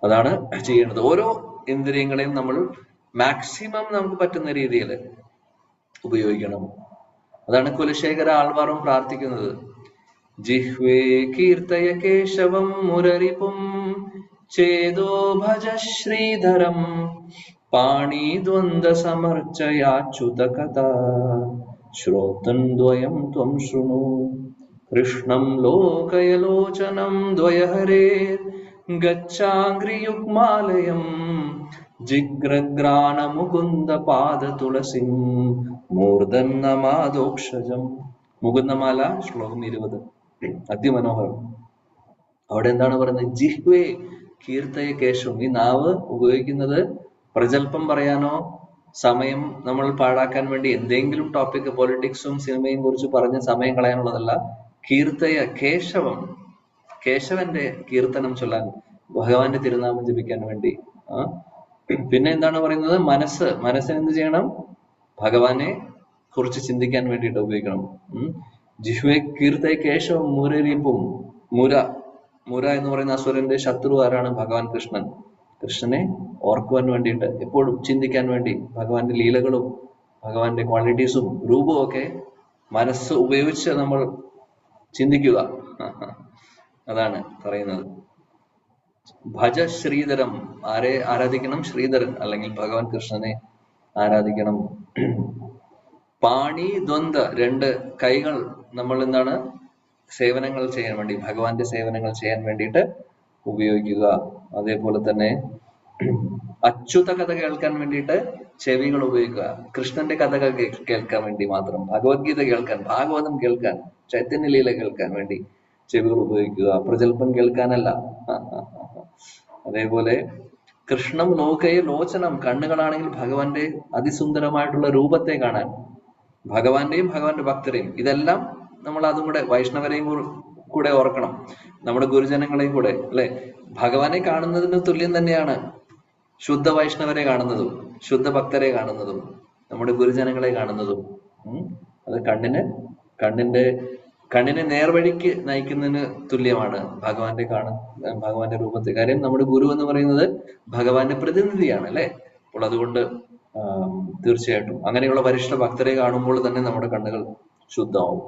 അതാണ് ചെയ്യേണ്ടത്. ഓരോ ഇന്ദ്രിയങ്ങളെയും നമ്മൾ മാക്സിമം നമുക്ക് പറ്റുന്ന രീതിയിൽ ഉപയോഗിക്കണം. അതാണ് കുലശേഖര ആൾവാറും പ്രാർത്ഥിക്കുന്നത്. ജിഹ്വേ കീർത്തയ കേശവം മുരരിപും ചേതോ ഭജ ശ്രീധരം പാണി ദ്വന്ദ് സമർച്ചയാച്യുത കഥാ ശ്രോതൻ ദ്വയം ത്വം ശൃണു കൃഷ്ണം ലോകയലോചനം ദ്വയഹരേ ഗച്ഛാംഘ്രിയുഗ്മാലയം ജിഗ്രഗ്രാണ മുകുന്ദ പാദ തുളസിം മൂർധന്നമാദോക്ഷജം. മുകുന്ദമാല ശ്ലോകം 20. അതിമനോഹരം. അവിടെ എന്താണ് പറയുന്നത്? ജിഹ്വേ കീർത്തയ കേശവം. ഈ നാവ് ഉപയോഗിക്കുന്നത് പ്രജൽപ്പം പറയാനോ സമയം നമ്മൾ പാഴാക്കാൻ വേണ്ടി എന്തെങ്കിലും ടോപ്പിക് പൊളിറ്റിക്സും സിനിമയും കുറിച്ച് പറഞ്ഞ് സമയം കളയാനുള്ളതല്ല. കീർത്തയ കേശവം, കേശവന്റെ കീർത്തനം ചൊല്ലാൻ, ഭഗവാന്റെ തിരുനാമം ജപിക്കാൻ വേണ്ടി. പിന്നെ എന്താണ് പറയുന്നത്? മനസ്സിന് എന്ത് ചെയ്യണം? ഭഗവാനെ കുറിച്ച് ചിന്തിക്കാൻ വേണ്ടിയിട്ട് ഉപയോഗിക്കണം. ജിഹ്വേ കീർത്തയ കേശവം മുരരിപ്പും. മുര എന്ന് പറയുന്ന അസുരന്റെ ശത്രു ആരാണ്? ഭഗവാൻ കൃഷ്ണൻ. കൃഷ്ണനെ ഓർക്കുവാൻ വേണ്ടിയിട്ട്, എപ്പോഴും ചിന്തിക്കാൻ വേണ്ടി, ഭഗവാന്റെ ലീലകളും ഭഗവാന്റെ ക്വാളിറ്റീസും രൂപവും ഒക്കെ മനസ്സ് ഉപയോഗിച്ച് നമ്മൾ ചിന്തിക്കുക. അതാണ് പറയുന്നത്. ഭജ ശ്രീധരം. ആരെ ആരാധിക്കണം? ശ്രീധരൻ അല്ലെങ്കിൽ ഭഗവാൻ കൃഷ്ണനെ ആരാധിക്കണം. പാണി ദ്വന്ദ്, രണ്ട് കൈകൾ നമ്മൾ എന്താണ് സേവനങ്ങൾ ചെയ്യാൻ വേണ്ടി, ഭഗവാന്റെ സേവനങ്ങൾ ചെയ്യാൻ വേണ്ടിയിട്ട് ഉപയോഗിക്കുക. അതേപോലെ തന്നെ അച്യുത കഥ കേൾക്കാൻ വേണ്ടിയിട്ട് ചെവികൾ ഉപയോഗിക്കുക. കൃഷ്ണന്റെ കഥകൾ കേൾക്കാൻ വേണ്ടി മാത്രം, ഭഗവത്ഗീത കേൾക്കാൻ, ഭാഗവതം കേൾക്കാൻ, ചൈതന്യലീല കേൾക്കാൻ വേണ്ടി ചെവികൾ ഉപയോഗിക്കുക, പ്രജൽപ്പം കേൾക്കാനല്ല. അതേപോലെ കൃഷ്ണം ലോകയെ ലോചനം, കണ്ണുകളാണെങ്കിൽ ഭഗവാന്റെ അതിസുന്ദരമായിട്ടുള്ള രൂപത്തെ കാണാൻ, ഭഗവാന്റെയും ഭഗവാന്റെ ഭക്തരെയും. ഇതെല്ലാം നമ്മൾ അതും കൂടെ വൈഷ്ണവരെയും കൂടെ ഓർക്കണം, നമ്മുടെ ഗുരുജനങ്ങളെയും കൂടെ, അല്ലെ? ഭഗവാനെ കാണുന്നതിന് തുല്യം തന്നെയാണ് ശുദ്ധ വൈഷ്ണവരെ കാണുന്നതും ശുദ്ധ ഭക്തരെ കാണുന്നതും നമ്മുടെ ഗുരുജനങ്ങളെ കാണുന്നതും. അത് കണ്ണിനെ നേർവഴിക്ക് നയിക്കുന്നതിന് തുല്യമാണ് ഭഗവാന്റെ രൂപത്തെ. കാര്യം നമ്മുടെ ഗുരു എന്ന് പറയുന്നത് ഭഗവാന്റെ പ്രതിനിധിയാണ്, അല്ലെ? അപ്പോൾ അതുകൊണ്ട് തീർച്ചയായിട്ടും അങ്ങനെയുള്ള വരിഷ്ഠ ഭക്തരെ കാണുമ്പോൾ തന്നെ നമ്മുടെ കണ്ണുകൾ ശുദ്ധമാവും.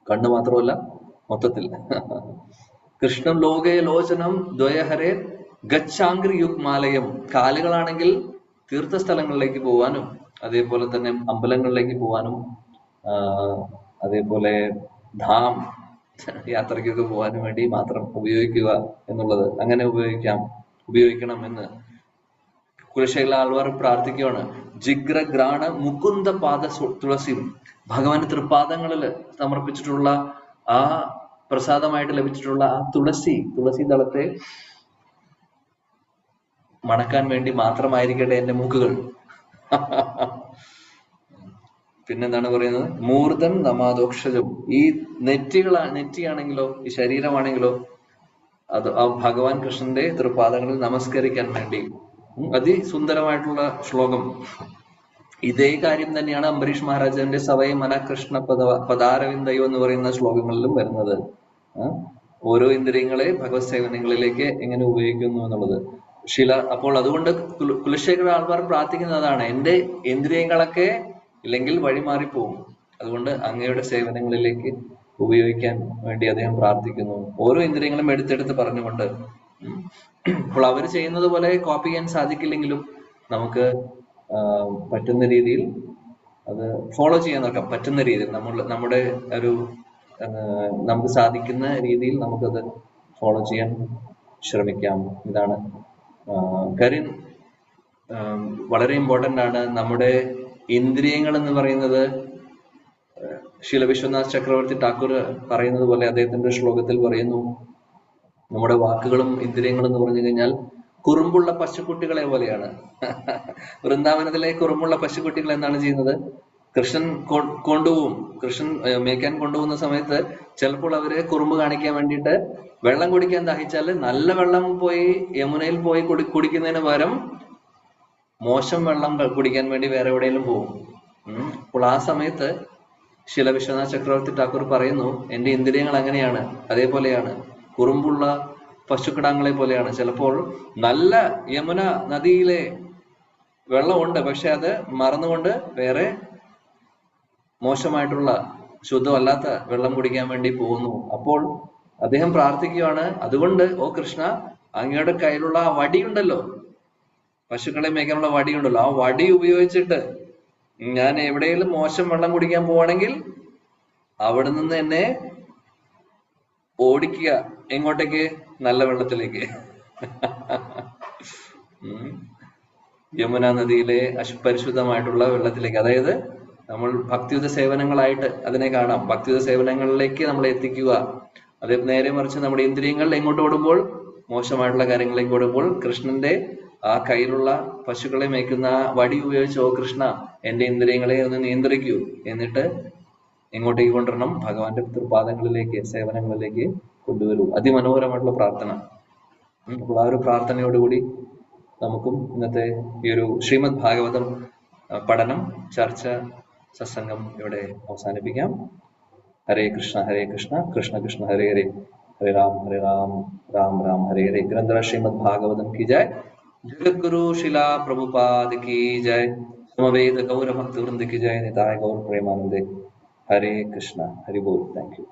കണ്ണ് മാത്രമല്ല, മൊത്തത്തിൽ. കൃഷ്ണം ലോകയെ ലോചനം ദ്വയഹരേ ഗച്ഛാംഗ്രി യുഗ്മാലയം. കാലുകളാണെങ്കിൽ തീർത്ഥസ്ഥലങ്ങളിലേക്ക് പോവാനും അതേപോലെ തന്നെ അമ്പലങ്ങളിലേക്ക് പോവാനും അതേപോലെ ധാം യാത്രയ്ക്കൊക്കെ പോകാനും വേണ്ടി മാത്രം ഉപയോഗിക്കുക എന്നുള്ളത്. അങ്ങനെ ഉപയോഗിക്കണം എന്ന് കുലശേഖര ആൾവാർ പ്രാർത്ഥിക്കുകയാണ്. ജിഗ്രഗ്രാണ മുകുന്ദ പാദ തുളസി. ഭഗവാന്റെ തൃപ്പാദങ്ങളിൽ സമർപ്പിച്ചിട്ടുള്ള ആ പ്രസാദമായിട്ട് ലഭിച്ചിട്ടുള്ള ആ തുളസി ദളത്തെ മണക്കാൻ വേണ്ടി മാത്രമായിരിക്കട്ടെ എന്റെ മൂക്കുകൾ. പിന്നെന്താണ് പറയുന്നത്? മൂർധൻ നമാദോക്ഷജം. ഈ നെറ്റിയാണെങ്കിലോ ഈ ശരീരമാണെങ്കിലോ അത് ആ ഭഗവാൻ കൃഷ്ണന്റെ തൃപാദങ്ങളിൽ നമസ്കരിക്കാൻ വേണ്ടി. അതിസുന്ദരമായിട്ടുള്ള ശ്ലോകം. ഇതേ കാര്യം തന്നെയാണ് അംബരീഷ് മഹാരാജാവിന്റെ സവൈ മന കൃഷ്ണ പദാരവിന്ദയോ എന്ന് പറയുന്ന ശ്ലോകങ്ങളിലും വരുന്നത്. ഓരോ ഇന്ദ്രിയങ്ങളെ ഭഗവത് സേവനങ്ങളിലേക്ക് എങ്ങനെ ഉപയോഗിക്കുന്നു എന്നുള്ളത്. അപ്പോൾ അതുകൊണ്ട് കുലശേഖര ആൾവാർ പ്രാർത്ഥിക്കുന്നതാണ്, എന്റെ ഇന്ദ്രിയങ്ങളൊക്കെ ഇല്ലെങ്കിൽ വഴിമാറിപ്പോവും, അതുകൊണ്ട് അങ്ങയുടെ സേവനങ്ങളിലേക്ക് ഉപയോഗിക്കാൻ വേണ്ടി അദ്ദേഹം പ്രാർത്ഥിക്കുന്നു. ഓരോ ഇന്ദ്രിയങ്ങളും എടുത്തെടുത്ത് പറഞ്ഞുകൊണ്ട്. അപ്പോൾ അവർ ചെയ്യുന്നത് പോലെ കോപ്പി ചെയ്യാൻ സാധിക്കില്ലെങ്കിലും നമുക്ക് പറ്റുന്ന രീതിയിൽ അത് ഫോളോ ചെയ്യാൻ നോക്കാം. പറ്റുന്ന രീതിയിൽ നമ്മുടെ നമുക്ക് സാധിക്കുന്ന രീതിയിൽ നമുക്കത് ഫോളോ ചെയ്യാൻ ശ്രമിക്കാം. ഇതാണ് കാര്യം. വളരെ ഇമ്പോർട്ടന്റ് ആണ്. നമ്മുടെ ഇന്ദ്രിയങ്ങൾ എന്ന് പറയുന്നത് ശീല വിശ്വനാഥ് ചക്രവർത്തി ഠാക്കൂർ പറയുന്നത് പോലെ അദ്ദേഹത്തിന്റെ ശ്ലോകത്തിൽ പറയുന്നു, നമ്മുടെ വാക്കുകളും ഇന്ദ്രിയങ്ങളും എന്ന് പറഞ്ഞു കഴിഞ്ഞാൽ കുറുമ്പുള്ള പശുക്കുട്ടികളെ പോലെയാണ്. വൃന്ദാവനത്തിലെ കുറുമ്പുള്ള പശുക്കുട്ടികൾ എന്താണ് ചെയ്യുന്നത്? കൃഷ്ണൻ കൃഷ്ണൻ മേയ്ക്കാൻ കൊണ്ടുപോകുന്ന സമയത്ത് ചിലപ്പോൾ അവര് കുറുമ്പ് കാണിക്കാൻ വേണ്ടിയിട്ട് വെള്ളം കുടിക്കാൻ ദാഹിച്ചാല് നല്ല വെള്ളം പോയി യമുനയിൽ പോയി കുടിക്കുന്നതിന് പകരം മോശം വെള്ളം കുടിക്കാൻ വേണ്ടി വേറെ എവിടെയെങ്കിലും പോകും. അപ്പോൾ ആ സമയത്ത് ശില വിശ്വനാഥ് ചക്രവർത്തി ഠാക്കൂർ പറയുന്നു, എന്റെ ഇന്ദ്രിയങ്ങൾ അങ്ങനെയാണ്, അതേപോലെയാണ്, കുറുമ്പുള്ള പശുക്കിടാങ്ങളെ പോലെയാണ്. ചിലപ്പോൾ നല്ല യമുന നദിയിലെ വെള്ളമുണ്ട്, പക്ഷെ അത് മറന്നുകൊണ്ട് വേറെ മോശമായിട്ടുള്ള ശുദ്ധമല്ലാത്ത വെള്ളം കുടിക്കാൻ വേണ്ടി പോകുന്നു. അപ്പോൾ അദ്ദേഹം പ്രാർത്ഥിക്കുകയാണ്, അതുകൊണ്ട് ഓ കൃഷ്ണ, അങ്ങയുടെ കയ്യിലുള്ള ആ വടിയുണ്ടല്ലോ, പശുക്കളെ മേയ്ക്കാനുള്ള വടിയുണ്ടല്ലോ, ആ വടി ഉപയോഗിച്ചിട്ട് ഞാൻ എവിടെയെങ്കിലും മോശം വെള്ളം കുടിക്കാൻ പോവാണെങ്കിൽ അവിടെ നിന്ന് എന്നെ ഓടിക്കുക. എങ്ങോട്ടേക്ക്? നല്ല വെള്ളത്തിലേക്ക്. യമുന നദിയിലെ പരിശുദ്ധമായിട്ടുള്ള വെള്ളത്തിലേക്ക്. അതായത് നമ്മൾ ഭക്തിയുത സേവനങ്ങളായിട്ട് അതിനെ കാണാം. ഭക്തിയുത സേവനങ്ങളിലേക്ക് നമ്മളെ എത്തിക്കുക. അതേ നേരെ മറിച്ച് നമ്മുടെ ഇന്ദ്രിയങ്ങൾ എങ്ങോട്ട് ഓടുമ്പോൾ? മോശമായിട്ടുള്ള കാര്യങ്ങളിലേക്ക് ഓടുമ്പോൾ കൃഷ്ണന്റെ ആ കയ്യിലുള്ള പശുക്കളെ മേയ്ക്കുന്ന വടി ഉപയോഗിച്ച്, ഓ കൃഷ്ണ എന്റെ ഇന്ദ്രിയങ്ങളെ ഒന്ന് നിയന്ത്രിക്കൂ, എന്നിട്ട് എങ്ങോട്ടേക്ക് കൊണ്ടുവരണം? ഭഗവാന്റെ തൃപാദങ്ങളിലേക്ക്, സേവനങ്ങളിലേക്ക് കൊണ്ടുവരൂ. അതിമനോഹരമായിട്ടുള്ള പ്രാർത്ഥന. അപ്പോൾ ആ ഒരു പ്രാർത്ഥനയോടുകൂടി നമുക്കും ഇന്നത്തെ ഈ ഒരു ശ്രീമദ് ഭാഗവതം പഠനം, ചർച്ച, സത്സംഗം ഇവിടെ അവസാനിപ്പിക്കാം. ഹരേ കൃഷ്ണ കൃഷ്ണ കൃഷ്ണ ഹരേ ഹരേ, ഹരേ രാം രാം രാം ഹരേ ഹരേ. ഗ്രന്ഥ ശ്രീമദ് ഭാഗവതം की जय, जगद्गुरु शिला प्रभुपाद की जय, समवेद गौर भक्त वृंद की जय, निताय गौर प्रेमानंदे। हरे कृष्णा, हरि बोल। Thank you.